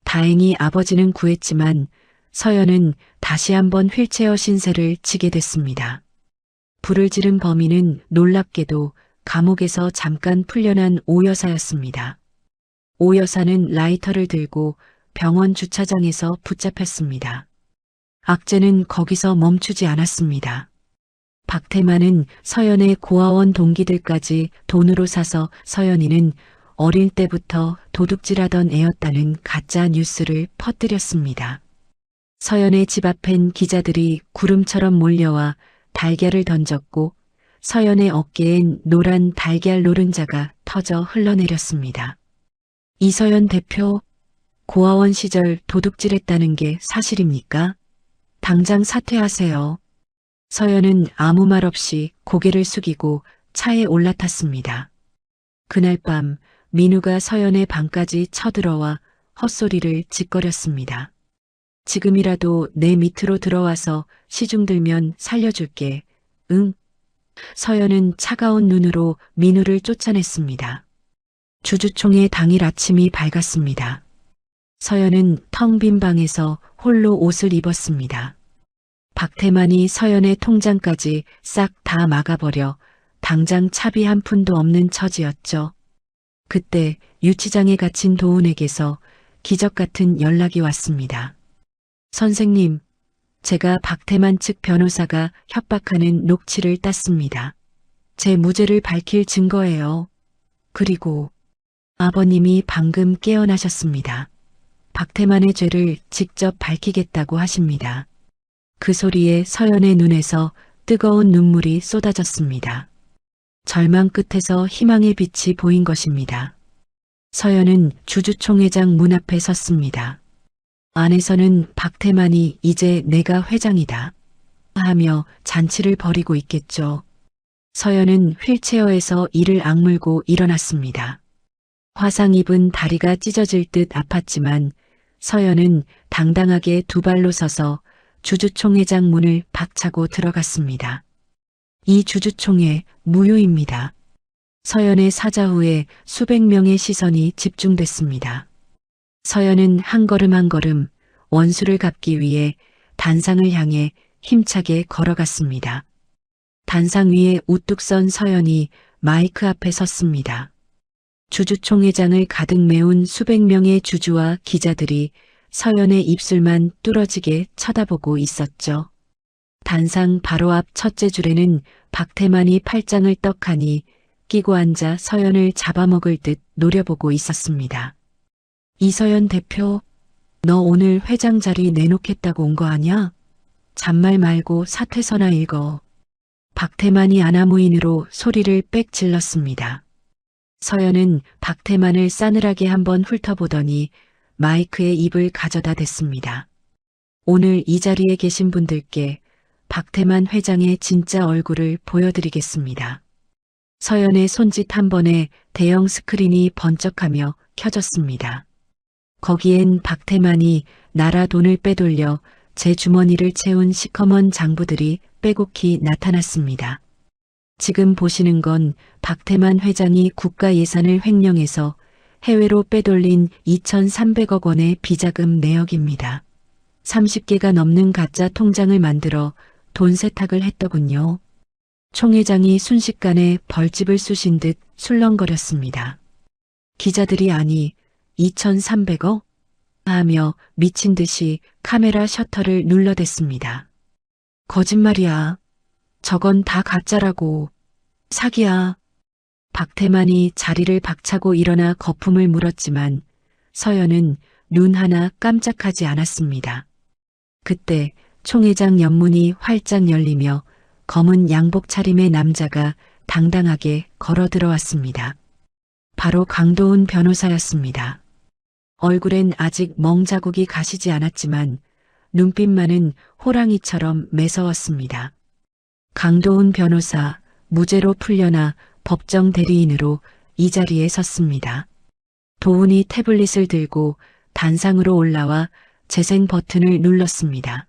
다행히 아버지는 구했지만 서연은 다시 한번 휠체어 신세를 지게 됐습니다. 불을 지른 범인은 놀랍게도 감옥에서 잠깐 풀려난 오 여사였습니다. 오 여사는 라이터를 들고 병원 주차장에서 붙잡혔습니다. 악재는 거기서 멈추지 않았습니다. 박태만은 서연의 고아원 동기들까지 돈으로 사서 서연이는 어릴 때부터 도둑질하던 애였다는 가짜 뉴스를 퍼뜨렸습니다. 서연의 집 앞엔 기자들이 구름처럼 몰려와 달걀을 던졌고 서연의 어깨엔 노란 달걀 노른자가 터져 흘러내렸습니다. 이서연 대표, 고아원 시절 도둑질했다는 게 사실입니까? 당장 사퇴하세요. 서연은 아무 말 없이 고개를 숙이고 차에 올라탔습니다. 그날 밤 민우가 서연의 방까지 쳐들어와 헛소리를 짓거렸습니다. 지금이라도 내 밑으로 들어와서 시중 들면 살려줄게. 응. 서연은 차가운 눈으로 민우를 쫓아냈습니다. 주주총회 당일 아침이 밝았습니다. 서연은 텅 빈 방에서 홀로 옷을 입었습니다. 박태만이 서연의 통장까지 싹 다 막아버려 당장 차비 한 푼도 없는 처지였죠. 그때 유치장에 갇힌 도훈에게서 기적 같은 연락이 왔습니다. 선생님, 제가 박태만 측 변호사가 협박하는 녹취를 땄습니다. 제 무죄를 밝힐 증거예요. 그리고 아버님이 방금 깨어나셨습니다. 박태만의 죄를 직접 밝히겠다고 하십니다. 그 소리에 서연의 눈에서 뜨거운 눈물이 쏟아졌습니다. 절망 끝에서 희망의 빛이 보인 것입니다. 서연은 주주총회장 문 앞에 섰습니다. 안에서는 박태만이 이제 내가 회장이다 하며 잔치를 벌이고 있겠죠. 서연은 휠체어에서 이를 악물고 일어났습니다. 화상 입은 다리가 찢어질 듯 아팠지만 서연은 당당하게 두 발로 서서 주주총회장 문을 박차고 들어갔습니다. 이 주주총회 무효입니다. 서연의 사자 후에 수백 명의 시선이 집중됐습니다. 서연은 한 걸음 한 걸음 원수를 갚기 위해 단상을 향해 힘차게 걸어갔습니다. 단상 위에 우뚝 선 서연이 마이크 앞에 섰습니다. 주주총회장을 가득 메운 수백 명의 주주와 기자들이 서연의 입술만 뚫어지게 쳐다보고 있었죠. 단상 바로 앞 첫째 줄에는 박태만이 팔짱을 떡하니 끼고 앉아 서연을 잡아먹을 듯 노려보고 있었습니다. 이서연 대표, 너 오늘 회장 자리 내놓겠다고 온 거 아냐? 잔말 말고 사퇴서나 읽어. 박태만이 아나무인으로 소리를 빽 질렀습니다. 서연은 박태만을 싸늘하게 한번 훑어보더니 마이크에 입을 가져다 댔습니다. 오늘 이 자리에 계신 분들께 박태만 회장의 진짜 얼굴을 보여드리겠습니다. 서연의 손짓 한 번에 대형 스크린이 번쩍하며 켜졌습니다. 거기엔 박태만이 나라 돈을 빼돌려 제 주머니를 채운 시커먼 장부들이 빼곡히 나타났습니다. 지금 보시는 건 박태만 회장이 국가 예산을 횡령해서 해외로 빼돌린 2,300억 원의 비자금 내역입니다. 30개가 넘는 가짜 통장을 만들어 돈 세탁을 했더군요. 총회장이 순식간에 벌집을 쑤신 듯 술렁거렸습니다. 기자들이 아니 2,300억? 하며 미친 듯이 카메라 셔터를 눌러댔습니다. 거짓말이야. 저건 다 가짜라고. 사기야. 박태만이 자리를 박차고 일어나 거품을 물었지만 서연은 눈 하나 깜짝하지 않았습니다. 그때 총회장 옆문이 활짝 열리며 검은 양복 차림의 남자가 당당하게 걸어 들어왔습니다. 바로 강도훈 변호사였습니다. 얼굴엔 아직 멍자국이 가시지 않았지만 눈빛만은 호랑이처럼 매서웠습니다. 강도훈 변호사, 무죄로 풀려나 법정 대리인으로 이 자리에 섰습니다. 도훈이 태블릿을 들고 단상으로 올라와 재생 버튼을 눌렀습니다.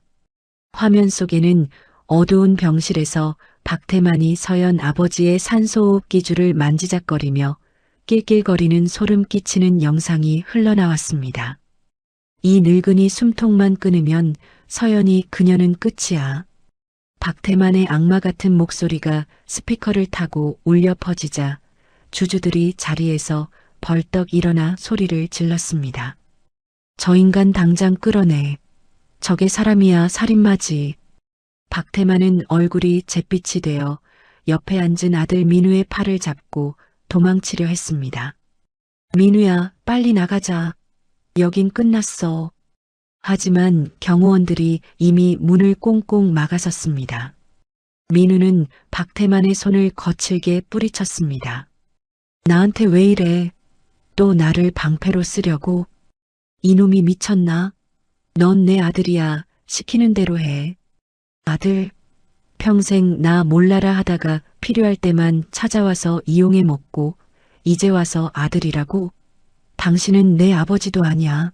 화면 속에는 어두운 병실에서 박태만이 서연 아버지의 산소호흡 기줄을 만지작거리며 낄낄거리는 소름 끼치는 영상이 흘러나왔습니다. 이 늙은이 숨통만 끊으면 서연이 그녀는 끝이야. 박태만의 악마 같은 목소리가 스피커를 타고 울려 퍼지자 주주들이 자리에서 벌떡 일어나 소리를 질렀습니다. 저 인간 당장 끌어내. 저게 사람이야, 살인마지. 박태만은 얼굴이 잿빛이 되어 옆에 앉은 아들 민우의 팔을 잡고 도망치려 했습니다. 민우야, 빨리 나가자. 여긴 끝났어. 하지만 경호원들이 이미 문을 꽁꽁 막아섰습니다. 민우는 박태만의 손을 거칠게 뿌리쳤습니다. 나한테 왜 이래? 또 나를 방패로 쓰려고? 이놈이 미쳤나? 넌 내 아들이야. 시키는 대로 해. 아들, 평생 나 몰라라 하다가 필요할 때만 찾아와서 이용해 먹고 이제 와서 아들이라고? 당신은 내 아버지도 아니야.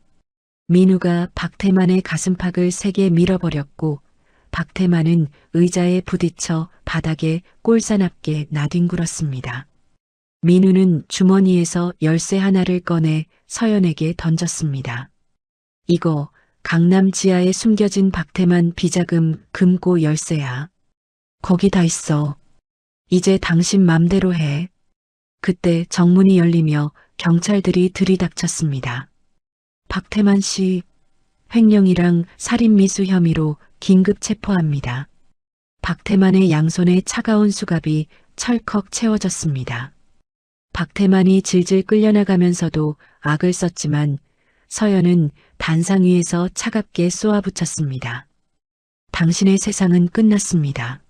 민우가 박태만의 가슴팍을 세게 밀어버렸고 박태만은 의자에 부딪혀 바닥에 꼴사납게 나뒹굴었습니다. 민우는 주머니에서 열쇠 하나를 꺼내 서연에게 던졌습니다. 이거 강남 지하에 숨겨진 박태만 비자금 금고 열쇠야. 거기 다 있어. 이제 당신 맘대로 해. 그때 정문이 열리며 경찰들이 들이닥쳤습니다. 박태만 씨, 횡령이랑 살인미수 혐의로 긴급 체포합니다. 박태만의 양손에 차가운 수갑이 철컥 채워졌습니다. 박태만이 질질 끌려나가면서도 악을 썼지만 서연은 단상 위에서 차갑게 쏘아붙였습니다. 당신의 세상은 끝났습니다.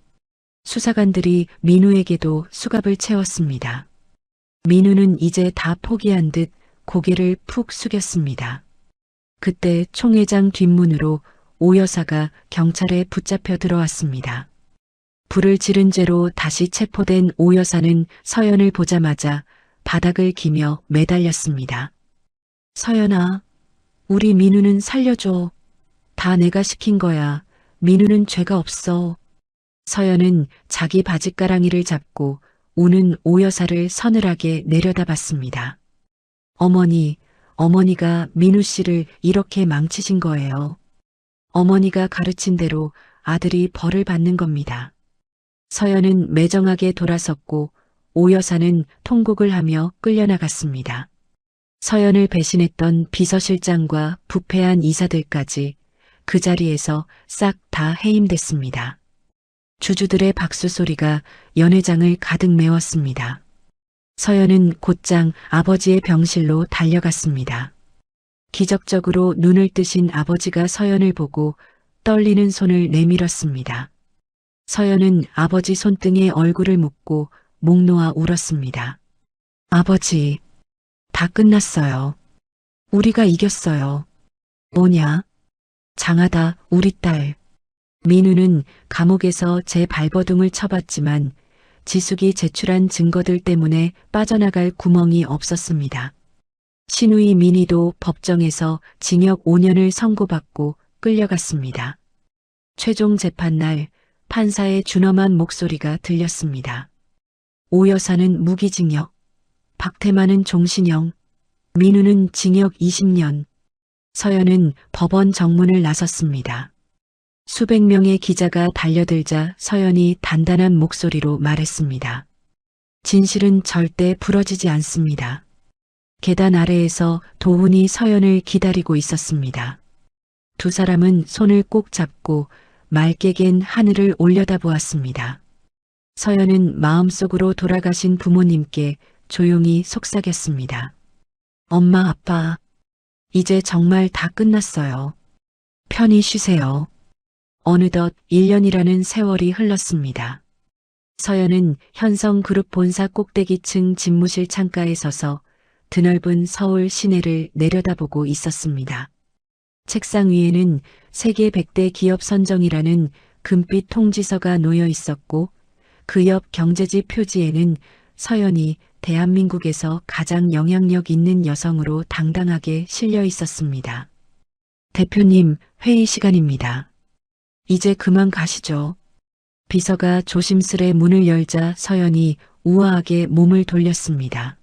수사관들이 민우에게도 수갑을 채웠습니다. 민우는 이제 다 포기한 듯 고개를 푹 숙였습니다. 그때 총회장 뒷문으로 오 여사가 경찰에 붙잡혀 들어왔습니다. 불을 지른 죄로 다시 체포된 오 여사는 서연을 보자마자 바닥을 기며 매달렸습니다. 서연아, 우리 민우는 살려줘. 다 내가 시킨 거야. 민우는 죄가 없어. 서연은 자기 바짓가랑이를 잡고 우는 오 여사를 서늘하게 내려다봤습니다. 어머니, 어머니가 민우 씨를 이렇게 망치신 거예요. 어머니가 가르친 대로 아들이 벌을 받는 겁니다. 서연은 매정하게 돌아섰고 오 여사는 통곡을 하며 끌려나갔습니다. 서연을 배신했던 비서실장과 부패한 이사들까지 그 자리에서 싹 다 해임됐습니다. 주주들의 박수 소리가 연회장을 가득 메웠습니다. 서연은 곧장 아버지의 병실로 달려갔습니다. 기적적으로 눈을 뜨신 아버지가 서연을 보고 떨리는 손을 내밀었습니다. 서연은 아버지 손등에 얼굴을 묻고 목 놓아 울었습니다. 아버지, 다 끝났어요. 우리가 이겼어요. 뭐냐? 장하다, 우리 딸. 민우는 감옥에서 제 발버둥을 쳐봤지만 지숙이 제출한 증거들 때문에 빠져나갈 구멍이 없었습니다. 신우이 민희도 법정에서 징역 5년을 선고받고 끌려갔습니다. 최종 재판날 판사의 준엄한 목소리가 들렸습니다. 오 여사는 무기징역, 박태만은 종신형, 민우는 징역 20년. 서연은 법원 정문을 나섰습니다. 수백 명의 기자가 달려들자 서연이 단단한 목소리로 말했습니다. 진실은 절대 부러지지 않습니다. 계단 아래에서 도훈이 서연을 기다리고 있었습니다. 두 사람은 손을 꼭 잡고 맑게 갠 하늘을 올려다보았습니다. 서연은 마음속으로 돌아가신 부모님께 조용히 속삭였습니다. 엄마, 아빠, 이제 정말 다 끝났어요. 편히 쉬세요. 어느덧 1년이라는 세월이 흘렀습니다. 서연은 현성그룹 본사 꼭대기층 집무실 창가에 서서 드넓은 서울 시내를 내려다보고 있었습니다. 책상 위에는 세계 100대 기업 선정이라는 금빛 통지서가 놓여 있었고 그 옆 경제지 표지에는 서연이 대한민국에서 가장 영향력 있는 여성으로 당당하게 실려 있었습니다. 대표님, 회의 시간입니다. 이제 그만 가시죠. 비서가 조심스레 문을 열자 서연이 우아하게 몸을 돌렸습니다.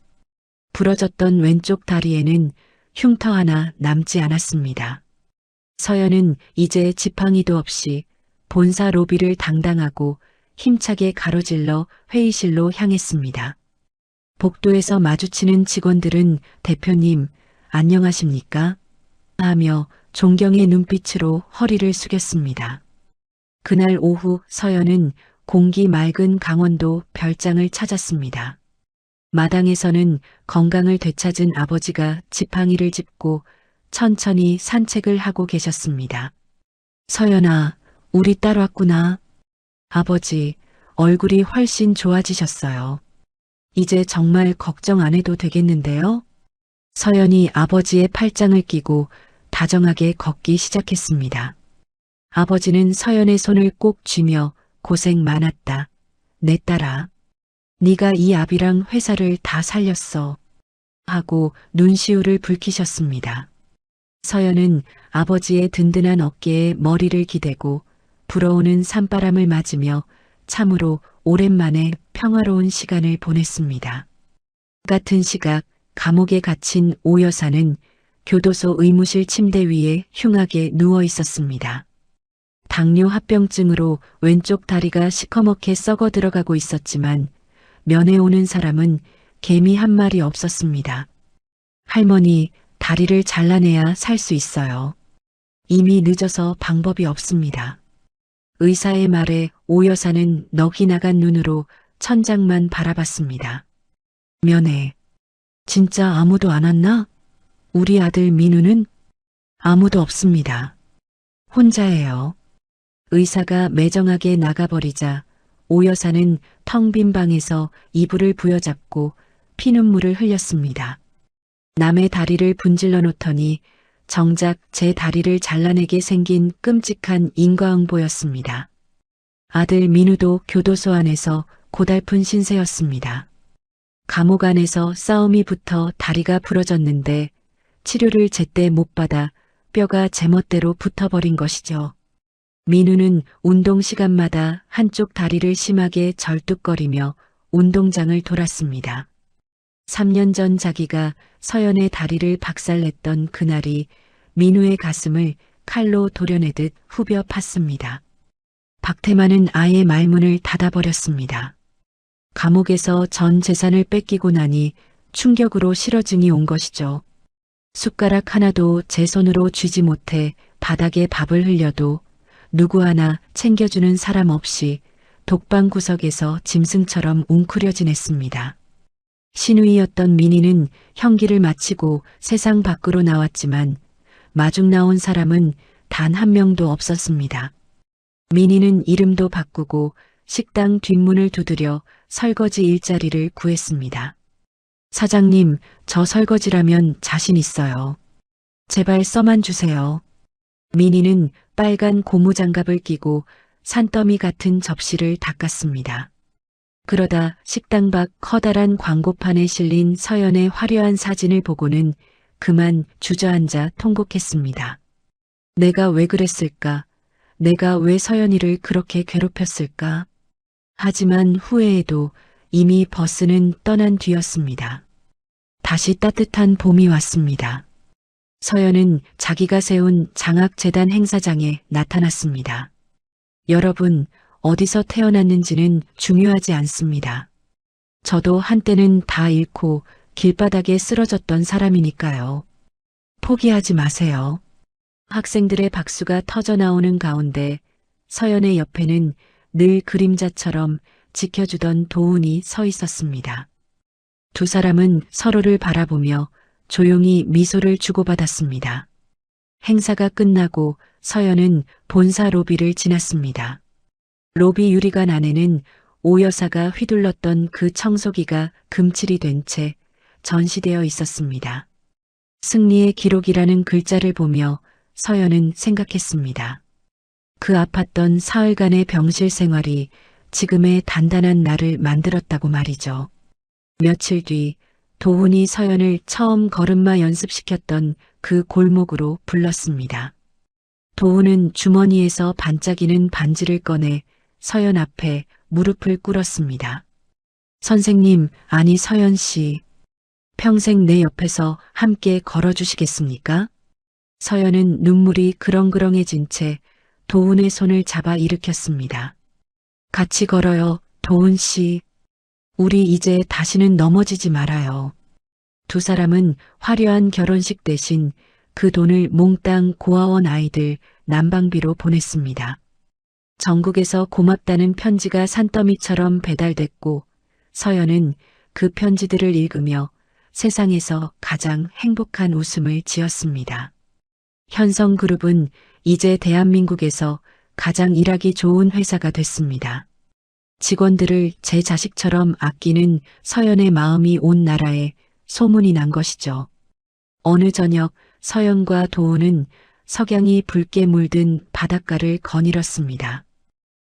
부러졌던 왼쪽 다리에는 흉터 하나 남지 않았습니다. 서연은 이제 지팡이도 없이 본사 로비를 당당하고 힘차게 가로질러 회의실로 향했습니다. 복도에서 마주치는 직원들은 대표님, 안녕하십니까? 하며 존경의 눈빛으로 허리를 숙였습니다. 그날 오후 서연은 공기 맑은 강원도 별장을 찾았습니다. 마당에서는 건강을 되찾은 아버지가 지팡이를 짚고 천천히 산책을 하고 계셨습니다. 서연아, 우리 딸 왔구나. 아버지, 얼굴이 훨씬 좋아지셨어요. 이제 정말 걱정 안 해도 되겠는데요? 서연이 아버지의 팔짱을 끼고 다정하게 걷기 시작했습니다. 아버지는 서연의 손을 꼭 쥐며 고생 많았다. 내 딸아. 네가 이 아비랑 회사를 다 살렸어. 하고 눈시울을 붉히셨습니다. 서연은 아버지의 든든한 어깨에 머리를 기대고 불어오는 산바람을 맞으며 참으로 오랜만에 평화로운 시간을 보냈습니다. 같은 시각 감옥에 갇힌 오 여사는 교도소 의무실 침대 위에 흉하게 누워 있었습니다. 당뇨 합병증으로 왼쪽 다리가 시커멓게 썩어 들어가고 있었지만 면회 오는 사람은 개미 한 마리 없었습니다. 할머니, 다리를 잘라내야 살 수 있어요. 이미 늦어서 방법이 없습니다. 의사의 말에 오 여사는 넋이 나간 눈으로 천장만 바라봤습니다. 면회. 진짜 아무도 안 왔나? 우리 아들 민우는? 아무도 없습니다. 혼자예요. 의사가 매정하게 나가버리자 오 여사는 텅 빈 방에서 이불을 부여잡고 피눈물을 흘렸습니다. 남의 다리를 분질러 놓더니 정작 제 다리를 잘라내게 생긴 끔찍한 인과응보였습니다. 아들 민우도 교도소 안에서 고달픈 신세였습니다. 감옥 안에서 싸움이 붙어 다리가 부러졌는데 치료를 제때 못 받아 뼈가 제멋대로 붙어버린 것이죠. 민우는 운동 시간마다 한쪽 다리를 심하게 절뚝거리며 운동장을 돌았습니다. 3년 전 자기가 서연의 다리를 박살냈던 그날이 민우의 가슴을 칼로 도려내듯 후벼 팠습니다. 박태만은 아예 말문을 닫아버렸습니다. 감옥에서 전 재산을 뺏기고 나니 충격으로 실어증이 온 것이죠. 숟가락 하나도 제 손으로 쥐지 못해 바닥에 밥을 흘려도 누구 하나 챙겨주는 사람 없이 독방 구석에서 짐승처럼 웅크려 지냈습니다. 신우이였던 민희는 형기를 마치고 세상 밖으로 나왔지만 마중 나온 사람은 단 한 명도 없었습니다. 민희는 이름도 바꾸고 식당 뒷문을 두드려 설거지 일자리를 구했습니다. 사장님, 저 설거지라면 자신 있어요. 제발 써만 주세요. 민희는 빨간 고무장갑을 끼고 산더미 같은 접시를 닦았습니다. 그러다 식당 밖 커다란 광고판에 실린 서연의 화려한 사진을 보고는 그만 주저앉아 통곡했습니다. 내가 왜 그랬을까? 내가 왜 서연이를 그렇게 괴롭혔을까? 하지만 후회해도 이미 버스는 떠난 뒤였습니다. 다시 따뜻한 봄이 왔습니다. 서연은 자기가 세운 장학재단 행사장에 나타났습니다. 여러분, 어디서 태어났는지는 중요하지 않습니다. 저도 한때는 다 잃고 길바닥에 쓰러졌던 사람이니까요. 포기하지 마세요. 학생들의 박수가 터져나오는 가운데 서연의 옆에는 늘 그림자처럼 지켜주던 도훈이 서 있었습니다. 두 사람은 서로를 바라보며 조용히 미소를 주고받았습니다. 행사가 끝나고 서연은 본사 로비를 지났습니다. 로비 유리관 안에는 오 여사가 휘둘렀던 그 청소기가 금칠이 된 채 전시되어 있었습니다. 승리의 기록이라는 글자를 보며 서연은 생각했습니다. 그 아팠던 사흘간의 병실 생활이 지금의 단단한 나를 만들었다고 말이죠. 며칠 뒤 도훈이 서연을 처음 걸음마 연습시켰던 그 골목으로 불렀습니다. 도훈은 주머니에서 반짝이는 반지를 꺼내 서연 앞에 무릎을 꿇었습니다. 선생님, 아니 서연 씨, 평생 내 옆에서 함께 걸어주시겠습니까? 서연은 눈물이 그렁그렁해진 채 도훈의 손을 잡아 일으켰습니다. 같이 걸어요, 도훈 씨. 우리 이제 다시는 넘어지지 말아요. 두 사람은 화려한 결혼식 대신 그 돈을 몽땅 고아원 아이들 난방비로 보냈습니다. 전국에서 고맙다는 편지가 산더미처럼 배달됐고 서연은 그 편지들을 읽으며 세상에서 가장 행복한 웃음을 지었습니다. 현성그룹은 이제 대한민국에서 가장 일하기 좋은 회사가 됐습니다. 직원들을 제 자식처럼 아끼는 서연의 마음이 온 나라에 소문이 난 것이죠. 어느 저녁 서연과 도훈은 석양이 붉게 물든 바닷가를 거닐었습니다.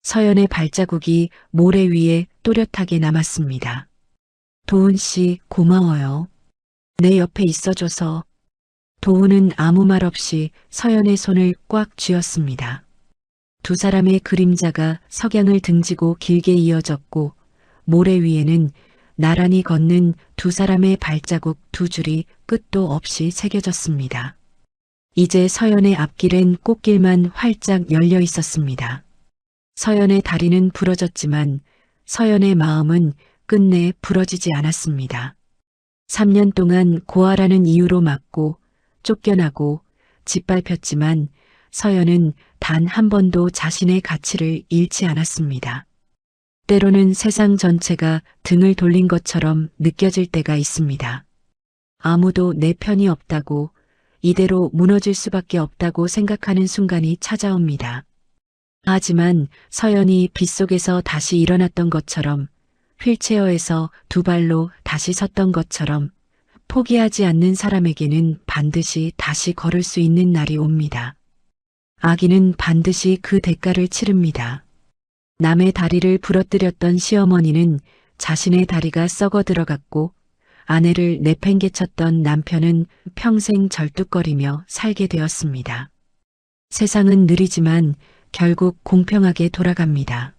서연의 발자국이 모래 위에 또렷하게 남았습니다. 도훈 씨, 고마워요. 내 옆에 있어줘서. 도훈은 아무 말 없이 서연의 손을 꽉 쥐었습니다. 두 사람의 그림자가 석양을 등지고 길게 이어졌고 모래 위에는 나란히 걷는 두 사람의 발자국 두 줄이 끝도 없이 새겨졌습니다. 이제 서연의 앞길엔 꽃길만 활짝 열려 있었습니다. 서연의 다리는 부러졌지만 서연의 마음은 끝내 부러지지 않았습니다. 3년 동안 고아라는 이유로 맞고 쫓겨나고 짓밟혔지만 서연은 단 한 번도 자신의 가치를 잃지 않았습니다. 때로는 세상 전체가 등을 돌린 것처럼 느껴질 때가 있습니다. 아무도 내 편이 없다고, 이대로 무너질 수밖에 없다고 생각하는 순간이 찾아옵니다. 하지만 서연이 빗속에서 다시 일어났던 것처럼, 휠체어에서 두 발로 다시 섰던 것처럼 포기하지 않는 사람에게는 반드시 다시 걸을 수 있는 날이 옵니다. 아기는 반드시 그 대가를 치릅니다. 남의 다리를 부러뜨렸던 시어머니는 자신의 다리가 썩어 들어갔고 아내를 내팽개쳤던 남편은 평생 절뚝거리며 살게 되었습니다. 세상은 느리지만 결국 공평하게 돌아갑니다.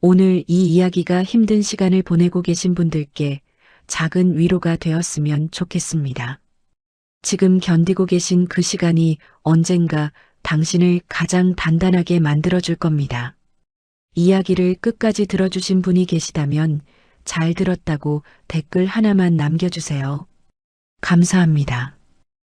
오늘 이 이야기가 힘든 시간을 보내고 계신 분들께 작은 위로가 되었으면 좋겠습니다. 지금 견디고 계신 그 시간이 언젠가 당신을 가장 단단하게 만들어줄 겁니다. 이야기를 끝까지 들어주신 분이 계시다면 잘 들었다고 댓글 하나만 남겨주세요. 감사합니다.